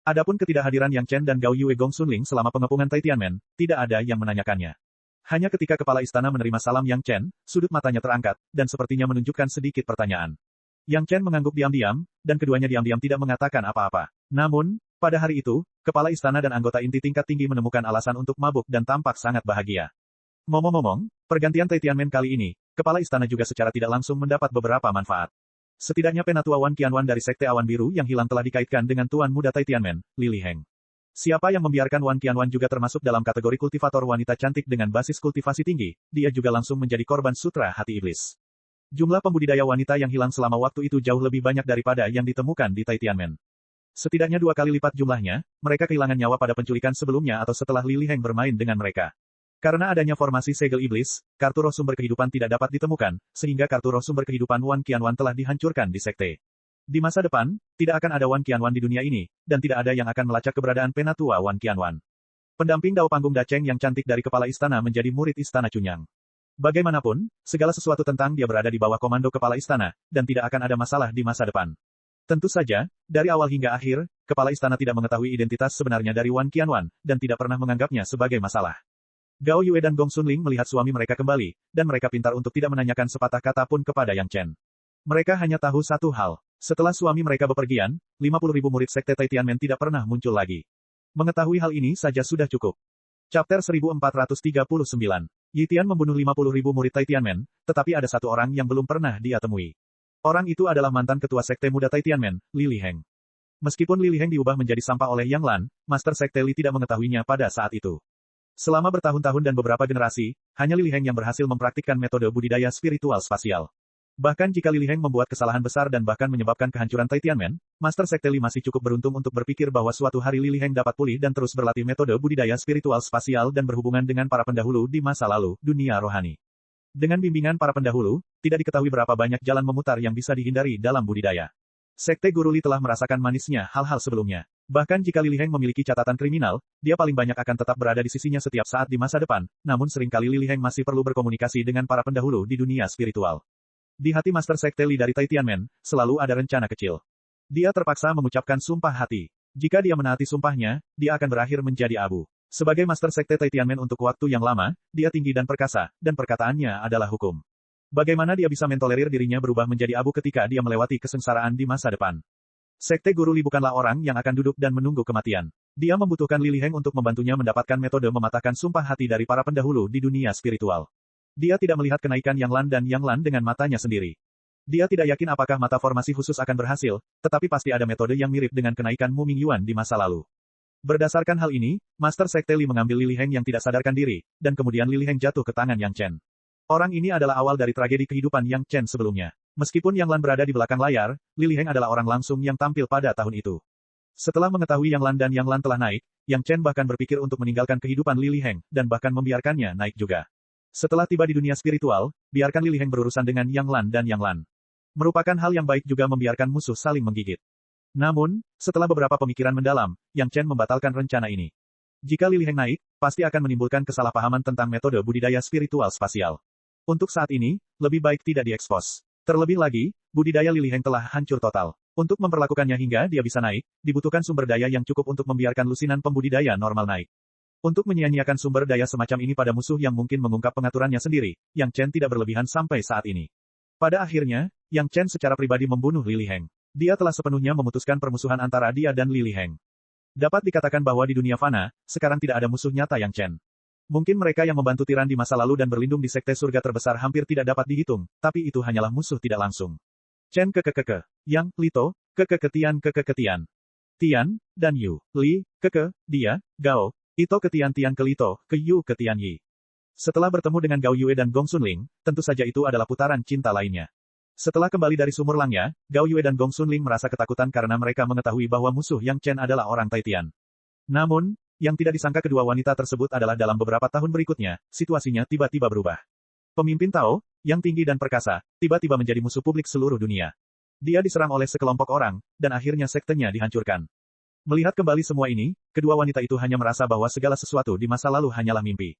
Speaker 1: Adapun ketidakhadiran Yang Chen dan Gao Yue Gong Xunling selama pengepungan Tai Tianmen, tidak ada yang menanyakannya. Hanya ketika kepala istana menerima salam Yang Chen, sudut matanya terangkat, dan sepertinya menunjukkan sedikit pertanyaan. Yang Chen mengangguk diam-diam, dan keduanya diam-diam tidak mengatakan apa-apa. Namun, pada hari itu, kepala istana dan anggota inti tingkat tinggi menemukan alasan untuk mabuk dan tampak sangat bahagia. Ngomong-ngomong, pergantian Tai Tianmen kali ini, kepala istana juga secara tidak langsung mendapat beberapa manfaat. Setidaknya penatua Wan Qianwan dari Sekte Awan Biru yang hilang telah dikaitkan dengan Tuan Muda Tai Tianmen, Li Liheng. Siapa yang membiarkan Wan Qianwan juga termasuk dalam kategori kultivator wanita cantik dengan basis kultivasi tinggi, dia juga langsung menjadi korban sutra hati iblis. Jumlah pembudidaya wanita yang hilang selama waktu itu jauh lebih banyak daripada yang ditemukan di Tai Tianmen. Setidaknya 2 kali lipat jumlahnya, mereka kehilangan nyawa pada penculikan sebelumnya atau setelah Li Liheng bermain dengan mereka. Karena adanya formasi segel iblis, kartu roh sumber kehidupan tidak dapat ditemukan, sehingga kartu roh sumber kehidupan Wan Qianwan telah dihancurkan di sekte. Di masa depan, tidak akan ada Wan Qianwan di dunia ini, dan tidak ada yang akan melacak keberadaan penatua Wan Qianwan. Pendamping Dao Panggung Daceng yang cantik dari kepala istana menjadi murid Istana Cunyang. Bagaimanapun, segala sesuatu tentang dia berada di bawah komando kepala istana, dan tidak akan ada masalah di masa depan. Tentu saja, dari awal hingga akhir, kepala istana tidak mengetahui identitas sebenarnya dari Wan Qianwan, dan tidak pernah menganggapnya sebagai masalah. Gao Yue dan Gong Xunling melihat suami mereka kembali, dan mereka pintar untuk tidak menanyakan sepatah kata pun kepada Yang Chen. Mereka hanya tahu satu hal. Setelah suami mereka bepergian, 50.000 murid Sekte Tai Tianmen tidak pernah muncul lagi. Mengetahui hal ini saja sudah cukup. Chapter 1439. Yi Tian membunuh 50.000 murid Taitianmen, tetapi ada satu orang yang belum pernah dia temui. Orang itu adalah mantan ketua sekte muda Taitianmen, Li Liheng. Meskipun Li Liheng diubah menjadi sampah oleh Yang Lan, Master Sekte Li tidak mengetahuinya pada saat itu. Selama bertahun-tahun dan beberapa generasi, hanya Li Liheng yang berhasil mempraktikkan metode budidaya spiritual spasial. Bahkan jika Li Liheng membuat kesalahan besar dan bahkan menyebabkan kehancuran Taitianmen, Master Sekte Li masih cukup beruntung untuk berpikir bahwa suatu hari Li Liheng dapat pulih dan terus berlatih metode budidaya spiritual spasial dan berhubungan dengan para pendahulu di masa lalu, dunia rohani. Dengan bimbingan para pendahulu, tidak diketahui berapa banyak jalan memutar yang bisa dihindari dalam budidaya. Sekte Guru Li telah merasakan manisnya hal-hal sebelumnya. Bahkan jika Li Liheng memiliki catatan kriminal, dia paling banyak akan tetap berada di sisinya setiap saat di masa depan, namun seringkali Li Liheng masih perlu berkomunikasi dengan para pendahulu di dunia spiritual. Di hati Master Sekte Li dari Taitianmen, selalu ada rencana kecil. Dia terpaksa mengucapkan sumpah hati. Jika dia menaati sumpahnya, dia akan berakhir menjadi abu. Sebagai Master Sekte Taitianmen untuk waktu yang lama, dia tinggi dan perkasa, dan perkataannya adalah hukum. Bagaimana dia bisa mentolerir dirinya berubah menjadi abu ketika dia melewati kesengsaraan di masa depan? Sekte Guru Li bukanlah orang yang akan duduk dan menunggu kematian. Dia membutuhkan Li Liheng untuk membantunya mendapatkan metode mematahkan sumpah hati dari para pendahulu di dunia spiritual. Dia tidak melihat kenaikan Yang Lan dan Yang Lan dengan matanya sendiri. Dia tidak yakin apakah mata formasi khusus akan berhasil, tetapi pasti ada metode yang mirip dengan kenaikan Mu Ming Yuan di masa lalu. Berdasarkan hal ini, Master Sekte Li mengambil Li Liheng yang tidak sadarkan diri, dan kemudian Li Liheng jatuh ke tangan Yang Chen. Orang ini adalah awal dari tragedi kehidupan Yang Chen sebelumnya. Meskipun Yang Lan berada di belakang layar, Li Liheng adalah orang langsung yang tampil pada tahun itu. Setelah mengetahui Yang Lan dan Yang Lan telah naik, Yang Chen bahkan berpikir untuk meninggalkan kehidupan Li Liheng, dan bahkan membiarkannya naik juga. Setelah tiba di dunia spiritual, biarkan Li Liheng berurusan dengan Yang Lan dan Yang Lan. Merupakan hal yang baik juga membiarkan musuh saling menggigit. Namun, setelah beberapa pemikiran mendalam, Yang Chen membatalkan rencana ini. Jika Li Liheng naik, pasti akan menimbulkan kesalahpahaman tentang metode budidaya spiritual spasial. Untuk saat ini, lebih baik tidak diekspos. Terlebih lagi, budidaya Li Liheng telah hancur total. Untuk memperlakukannya hingga dia bisa naik, dibutuhkan sumber daya yang cukup untuk membiarkan lusinan pembudidaya normal naik. Untuk menyia-nyiakan sumber daya semacam ini pada musuh yang mungkin mengungkap pengaturannya sendiri, Yang Chen tidak berlebihan sampai saat ini. Pada akhirnya, Yang Chen secara pribadi membunuh Li Liheng. Dia telah sepenuhnya memutuskan permusuhan antara dia dan Li Liheng. Dapat dikatakan bahwa di dunia fana, sekarang tidak ada musuh nyata Yang Chen. Mungkin mereka yang membantu tiran di masa lalu dan berlindung di sekte surga terbesar hampir tidak dapat dihitung, tapi itu hanyalah musuh tidak langsung. Chen Yang, Lito, Tian. Tian, dan Yu, Li, dia, Gao, Ito Tian ke Lito, Yu Tian Yi. Setelah bertemu dengan Gao Yue dan Gong Sunling, tentu saja itu adalah putaran cinta lainnya. Setelah kembali dari sumur langnya, Gao Yue dan Gong Sunling merasa ketakutan karena mereka mengetahui bahwa musuh Yang Chen adalah orang Taitian. Namun, yang tidak disangka kedua wanita tersebut adalah dalam beberapa tahun berikutnya, situasinya tiba-tiba berubah. Pemimpin Tao, yang tinggi dan perkasa, tiba-tiba menjadi musuh publik seluruh dunia. Dia diserang oleh sekelompok orang, dan akhirnya sektenya dihancurkan. Melihat kembali semua ini, kedua wanita itu hanya merasa bahwa segala sesuatu di masa lalu hanyalah mimpi.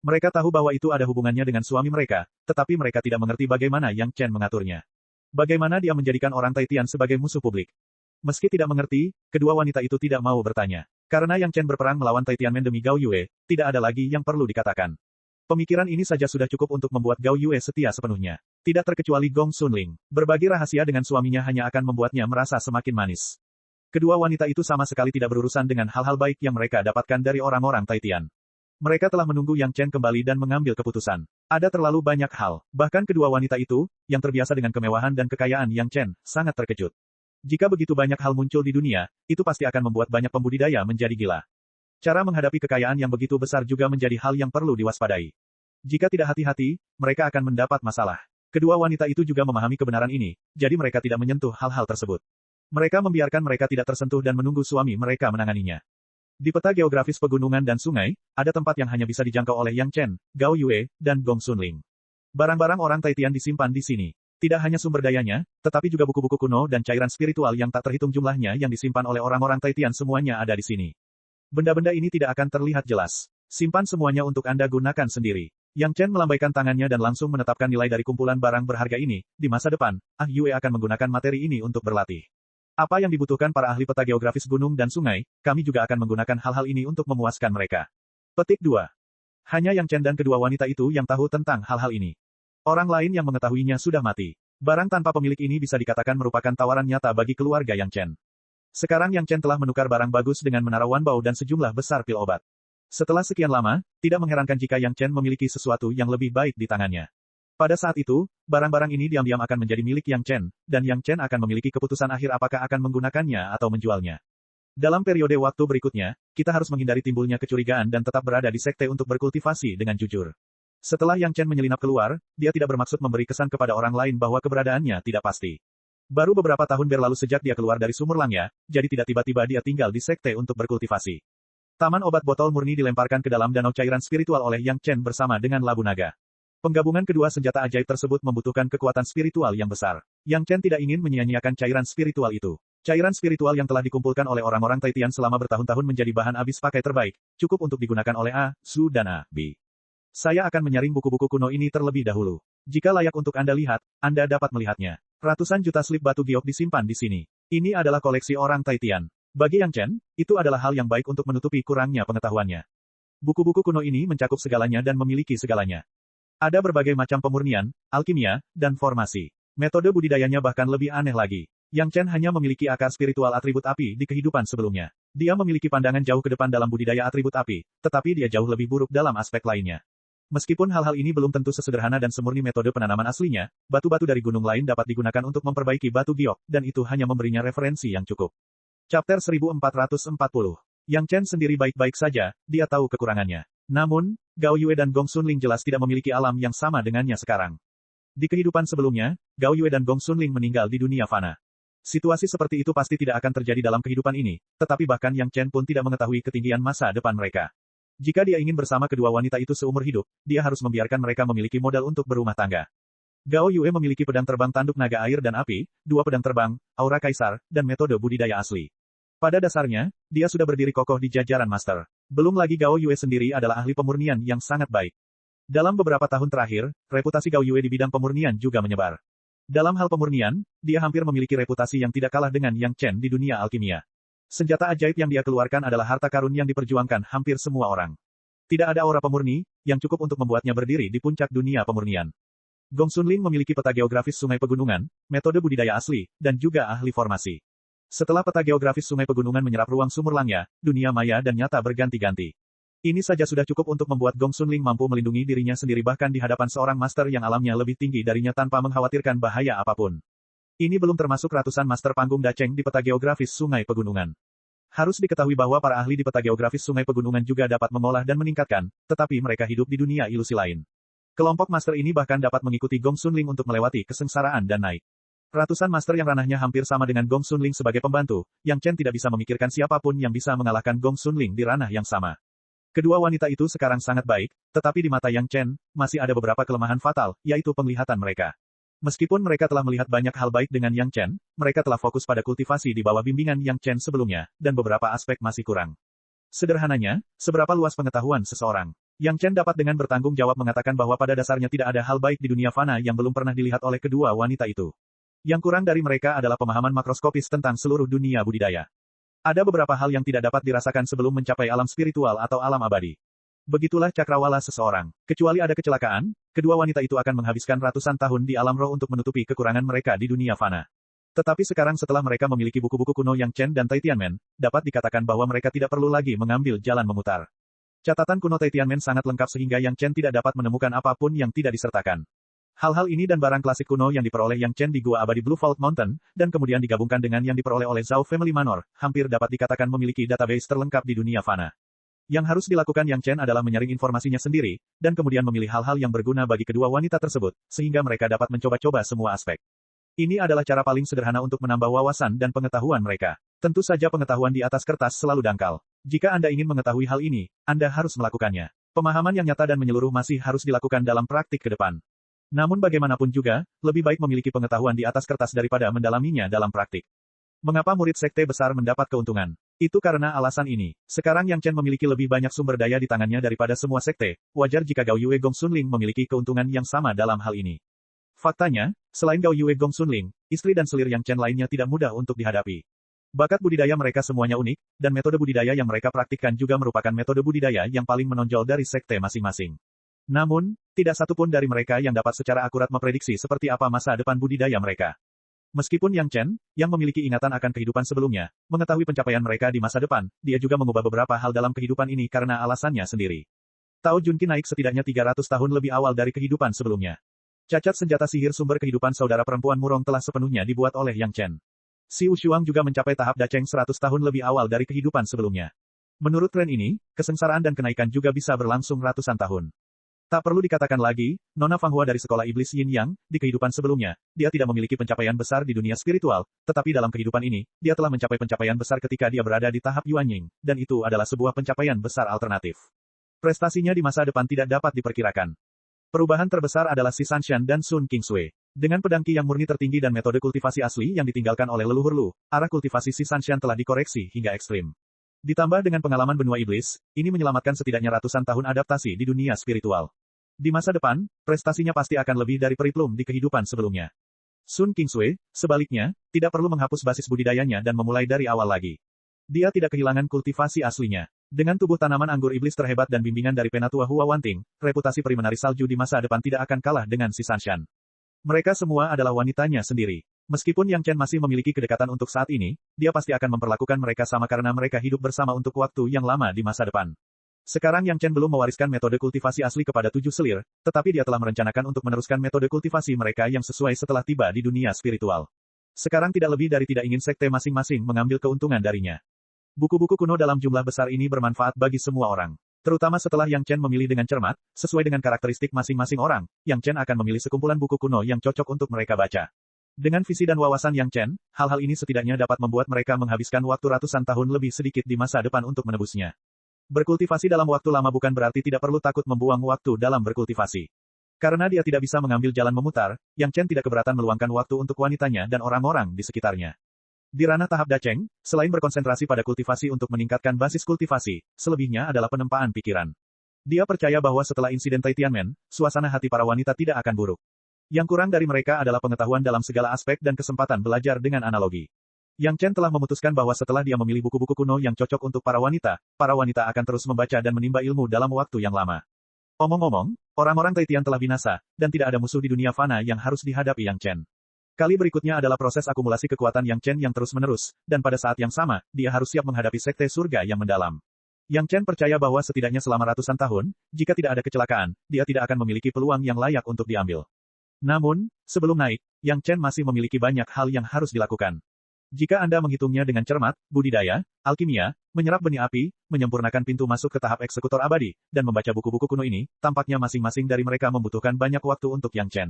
Speaker 1: Mereka tahu bahwa itu ada hubungannya dengan suami mereka, tetapi mereka tidak mengerti bagaimana Yang Chen mengaturnya. Bagaimana dia menjadikan orang Taitian sebagai musuh publik. Meski tidak mengerti, kedua wanita itu tidak mau bertanya. Karena Yang Chen berperang melawan Taitianmen demi Gao Yue, tidak ada lagi yang perlu dikatakan. Pemikiran ini saja sudah cukup untuk membuat Gao Yue setia sepenuhnya. Tidak terkecuali Gong Sunling. Berbagi rahasia dengan suaminya hanya akan membuatnya merasa semakin manis. Kedua wanita itu sama sekali tidak berurusan dengan hal-hal baik yang mereka dapatkan dari orang-orang Taitian. Mereka telah menunggu Yang Chen kembali dan mengambil keputusan. Ada terlalu banyak hal. Bahkan kedua wanita itu, yang terbiasa dengan kemewahan dan kekayaan Yang Chen, sangat terkejut. Jika begitu banyak hal muncul di dunia, itu pasti akan membuat banyak pembudidaya menjadi gila. Cara menghadapi kekayaan yang begitu besar juga menjadi hal yang perlu diwaspadai. Jika tidak hati-hati, mereka akan mendapat masalah. Kedua wanita itu juga memahami kebenaran ini, jadi mereka tidak menyentuh hal-hal tersebut. Mereka membiarkan mereka tidak tersentuh dan menunggu suami mereka menanganinya. Di peta geografis pegunungan dan sungai, ada tempat yang hanya bisa dijangkau oleh Yang Chen, Gao Yue, dan Gong Sunling. Barang-barang orang Taitian disimpan di sini. Tidak hanya sumber dayanya, tetapi juga buku-buku kuno dan cairan spiritual yang tak terhitung jumlahnya yang disimpan oleh orang-orang Taitian semuanya ada di sini. Benda-benda ini tidak akan terlihat jelas. Simpan semuanya untuk Anda gunakan sendiri. Yang Chen melambaikan tangannya dan langsung menetapkan nilai dari kumpulan barang berharga ini. Di masa depan, Yue akan menggunakan materi ini untuk berlatih. Apa yang dibutuhkan para ahli peta geografis gunung dan sungai, kami juga akan menggunakan hal-hal ini untuk memuaskan mereka. Petik 2. Hanya Yang Chen dan kedua wanita itu yang tahu tentang hal-hal ini. Orang lain yang mengetahuinya sudah mati. Barang tanpa pemilik ini bisa dikatakan merupakan tawaran nyata bagi keluarga Yang Chen. Sekarang Yang Chen telah menukar barang bagus dengan menara Wanbao dan sejumlah besar pil obat. Setelah sekian lama, tidak mengherankan jika Yang Chen memiliki sesuatu yang lebih baik di tangannya. Pada saat itu, barang-barang ini diam-diam akan menjadi milik Yang Chen, dan Yang Chen akan memiliki keputusan akhir apakah akan menggunakannya atau menjualnya. Dalam periode waktu berikutnya, kita harus menghindari timbulnya kecurigaan dan tetap berada di sekte untuk berkultivasi dengan jujur. Setelah Yang Chen menyelinap keluar, dia tidak bermaksud memberi kesan kepada orang lain bahwa keberadaannya tidak pasti. Baru beberapa tahun berlalu sejak dia keluar dari sumur Langya, jadi tidak tiba-tiba dia tinggal di sekte untuk berkultivasi. Taman obat botol murni dilemparkan ke dalam danau cairan spiritual oleh Yang Chen bersama dengan Labu Naga. Penggabungan kedua senjata ajaib tersebut membutuhkan kekuatan spiritual yang besar. Yang Chen tidak ingin menyia-nyiakan cairan spiritual itu. Cairan spiritual yang telah dikumpulkan oleh orang-orang Taitian selama bertahun-tahun menjadi bahan habis pakai terbaik, cukup untuk digunakan oleh A, Su dan A, B. Saya akan menyaring buku-buku kuno ini terlebih dahulu. Jika layak untuk Anda lihat, Anda dapat melihatnya. Ratusan juta slip batu giok disimpan di sini. Ini adalah koleksi orang Taitian. Bagi Yang Chen, itu adalah hal yang baik untuk menutupi kurangnya pengetahuannya. Buku-buku kuno ini mencakup segalanya dan memiliki segalanya. Ada berbagai macam pemurnian, alkimia, dan formasi. Metode budidayanya bahkan lebih aneh lagi. Yang Chen hanya memiliki akar spiritual atribut api di kehidupan sebelumnya. Dia memiliki pandangan jauh ke depan dalam budidaya atribut api, tetapi dia jauh lebih buruk dalam aspek lainnya. Meskipun hal-hal ini belum tentu sesederhana dan semurni metode penanaman aslinya, batu-batu dari gunung lain dapat digunakan untuk memperbaiki batu giok, dan itu hanya memberinya referensi yang cukup. Chapter 1440. Yang Chen sendiri baik-baik saja, dia tahu kekurangannya. Namun, Gao Yue dan Gong Sunling jelas tidak memiliki alam yang sama dengannya sekarang. Di kehidupan sebelumnya, Gao Yue dan Gong Sunling meninggal di dunia fana. Situasi seperti itu pasti tidak akan terjadi dalam kehidupan ini, tetapi bahkan Yang Chen pun tidak mengetahui ketinggian masa depan mereka. Jika dia ingin bersama kedua wanita itu seumur hidup, dia harus membiarkan mereka memiliki modal untuk berumah tangga. Gao Yue memiliki pedang terbang tanduk naga air dan api, 2 pedang terbang, aura kaisar, dan metode budidaya asli. Pada dasarnya, dia sudah berdiri kokoh di jajaran master. Belum lagi Gao Yue sendiri adalah ahli pemurnian yang sangat baik. Dalam beberapa tahun terakhir, reputasi Gao Yue di bidang pemurnian juga menyebar. Dalam hal pemurnian, dia hampir memiliki reputasi yang tidak kalah dengan Yang Chen di dunia alkimia. Senjata ajaib yang dia keluarkan adalah harta karun yang diperjuangkan hampir semua orang. Tidak ada aura pemurni, yang cukup untuk membuatnya berdiri di puncak dunia pemurnian. Gong Sunling memiliki peta geografis sungai pegunungan, metode budidaya asli, dan juga ahli formasi. Setelah peta geografis sungai pegunungan menyerap ruang sumur Langya, dunia maya dan nyata berganti-ganti. Ini saja sudah cukup untuk membuat Gong Sunling mampu melindungi dirinya sendiri bahkan di hadapan seorang master yang alamnya lebih tinggi darinya tanpa mengkhawatirkan bahaya apapun. Ini belum termasuk ratusan master panggung daceng di peta geografis sungai pegunungan. Harus diketahui bahwa para ahli di peta geografis sungai pegunungan juga dapat mengolah dan meningkatkan, tetapi mereka hidup di dunia ilusi lain. Kelompok master ini bahkan dapat mengikuti Gong Sunling untuk melewati kesengsaraan dan naik. Ratusan master yang ranahnya hampir sama dengan Gong Sunling sebagai pembantu, Yang Chen tidak bisa memikirkan siapapun yang bisa mengalahkan Gong Sunling di ranah yang sama. Kedua wanita itu sekarang sangat baik, tetapi di mata Yang Chen, masih ada beberapa kelemahan fatal, yaitu penglihatan mereka. Meskipun mereka telah melihat banyak hal baik dengan Yang Chen, mereka telah fokus pada kultivasi di bawah bimbingan Yang Chen sebelumnya, dan beberapa aspek masih kurang. Sederhananya, seberapa luas pengetahuan seseorang. Yang Chen dapat dengan bertanggung jawab mengatakan bahwa pada dasarnya tidak ada hal baik di dunia fana yang belum pernah dilihat oleh kedua wanita itu. Yang kurang dari mereka adalah pemahaman makroskopis tentang seluruh dunia budidaya. Ada beberapa hal yang tidak dapat dirasakan sebelum mencapai alam spiritual atau alam abadi. Begitulah cakrawala seseorang. Kecuali ada kecelakaan, kedua wanita itu akan menghabiskan ratusan tahun di alam roh untuk menutupi kekurangan mereka di dunia fana. Tetapi sekarang setelah mereka memiliki buku-buku kuno Yang Chen dan Taitianmen, dapat dikatakan bahwa mereka tidak perlu lagi mengambil jalan memutar. Catatan kuno Taitianmen sangat lengkap sehingga Yang Chen tidak dapat menemukan apapun yang tidak disertakan. Hal-hal ini dan barang klasik kuno yang diperoleh Yang Chen di Gua Abadi Blue Vault Mountain, dan kemudian digabungkan dengan yang diperoleh oleh Zhao Family Manor, hampir dapat dikatakan memiliki database terlengkap di dunia fana. Yang harus dilakukan Yang Chen adalah menyaring informasinya sendiri, dan kemudian memilih hal-hal yang berguna bagi kedua wanita tersebut, sehingga mereka dapat mencoba-coba semua aspek. Ini adalah cara paling sederhana untuk menambah wawasan dan pengetahuan mereka. Tentu saja pengetahuan di atas kertas selalu dangkal. Jika Anda ingin mengetahui hal ini, Anda harus melakukannya. Pemahaman yang nyata dan menyeluruh masih harus dilakukan dalam praktik ke depan. Namun bagaimanapun juga, lebih baik memiliki pengetahuan di atas kertas daripada mendalaminya dalam praktik. Mengapa murid sekte besar mendapat keuntungan? Itu karena alasan ini. Sekarang Yang Chen memiliki lebih banyak sumber daya di tangannya daripada semua sekte, wajar jika Gao Yue Gong Sunling memiliki keuntungan yang sama dalam hal ini. Faktanya, selain Gao Yue Gong Sunling, istri dan selir Yang Chen lainnya tidak mudah untuk dihadapi. Bakat budidaya mereka semuanya unik, dan metode budidaya yang mereka praktikkan juga merupakan metode budidaya yang paling menonjol dari sekte masing-masing. Namun, tidak satu pun dari mereka yang dapat secara akurat memprediksi seperti apa masa depan budidaya mereka. Meskipun Yang Chen, yang memiliki ingatan akan kehidupan sebelumnya, mengetahui pencapaian mereka di masa depan, dia juga mengubah beberapa hal dalam kehidupan ini karena alasannya sendiri. Tao Junqi naik setidaknya 300 tahun lebih awal dari kehidupan sebelumnya. Cacat senjata sihir sumber kehidupan saudara perempuan Murong telah sepenuhnya dibuat oleh Yang Chen. Si Wushuang juga mencapai tahap Dacheng 100 tahun lebih awal dari kehidupan sebelumnya. Menurut tren ini, kesengsaraan dan kenaikan juga bisa berlangsung ratusan tahun. Tak perlu dikatakan lagi, Nona Fanghua dari sekolah iblis Yin Yang, di kehidupan sebelumnya, dia tidak memiliki pencapaian besar di dunia spiritual, tetapi dalam kehidupan ini, dia telah mencapai pencapaian besar ketika dia berada di tahap Yuanying, dan itu adalah sebuah pencapaian besar alternatif. Prestasinya di masa depan tidak dapat diperkirakan. Perubahan terbesar adalah Si Sanshan dan Sun Kingsui. Dengan pedang Qi yang murni tertinggi dan metode kultivasi asli yang ditinggalkan oleh leluhur Lu, arah kultivasi Si Sanshan telah dikoreksi hingga ekstrim. Ditambah dengan pengalaman benua iblis, ini menyelamatkan setidaknya ratusan tahun adaptasi di dunia spiritual. Di masa depan, prestasinya pasti akan lebih dari Periplum di kehidupan sebelumnya. Sun Kingsui, sebaliknya, tidak perlu menghapus basis budidayanya dan memulai dari awal lagi. Dia tidak kehilangan kultivasi aslinya. Dengan tubuh tanaman anggur iblis terhebat dan bimbingan dari penatua Hua Wanting, reputasi peri menari salju di masa depan tidak akan kalah dengan Si Sanshan. Mereka semua adalah wanitanya sendiri. Meskipun Yang Chen masih memiliki kedekatan untuk saat ini, dia pasti akan memperlakukan mereka sama karena mereka hidup bersama untuk waktu yang lama di masa depan. Sekarang Yang Chen belum mewariskan metode kultivasi asli kepada 7 selir, tetapi dia telah merencanakan untuk meneruskan metode kultivasi mereka yang sesuai setelah tiba di dunia spiritual. Sekarang tidak lebih dari tidak ingin sekte masing-masing mengambil keuntungan darinya. Buku-buku kuno dalam jumlah besar ini bermanfaat bagi semua orang. Terutama setelah Yang Chen memilih dengan cermat, sesuai dengan karakteristik masing-masing orang, Yang Chen akan memilih sekumpulan buku kuno yang cocok untuk mereka baca. Dengan visi dan wawasan Yang Chen, hal-hal ini setidaknya dapat membuat mereka menghabiskan waktu ratusan tahun lebih sedikit di masa depan untuk menebusnya. Berkultivasi dalam waktu lama bukan berarti tidak perlu takut membuang waktu dalam berkultivasi. Karena dia tidak bisa mengambil jalan memutar, Yang Chen tidak keberatan meluangkan waktu untuk wanitanya dan orang-orang di sekitarnya. Di ranah tahap Dacheng, selain berkonsentrasi pada kultivasi untuk meningkatkan basis kultivasi, selebihnya adalah penempaan pikiran. Dia percaya bahwa setelah insiden Tianmen, suasana hati para wanita tidak akan buruk. Yang kurang dari mereka adalah pengetahuan dalam segala aspek dan kesempatan belajar dengan analogi. Yang Chen telah memutuskan bahwa setelah dia memilih buku-buku kuno yang cocok untuk para wanita akan terus membaca dan menimba ilmu dalam waktu yang lama. Omong-omong, orang-orang Taitian telah binasa, dan tidak ada musuh di dunia fana yang harus dihadapi Yang Chen. Kali berikutnya adalah proses akumulasi kekuatan Yang Chen yang terus-menerus, dan pada saat yang sama, dia harus siap menghadapi sekte surga yang mendalam. Yang Chen percaya bahwa setidaknya selama ratusan tahun, jika tidak ada kecelakaan, dia tidak akan memiliki peluang yang layak untuk diambil. Namun, sebelum naik, Yang Chen masih memiliki banyak hal yang harus dilakukan. Jika Anda menghitungnya dengan cermat, budidaya, alkimia, menyerap benih api, menyempurnakan pintu masuk ke tahap eksekutor abadi, dan membaca buku-buku kuno ini, tampaknya masing-masing dari mereka membutuhkan banyak waktu untuk Yang Chen.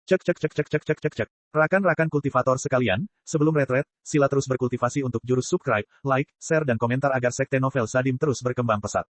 Speaker 1: Cek. Rakan-rakan kultivator sekalian, sebelum retret, sila terus berkultivasi untuk jurus subscribe, like, share dan komentar agar sekte novel Sadim terus berkembang pesat.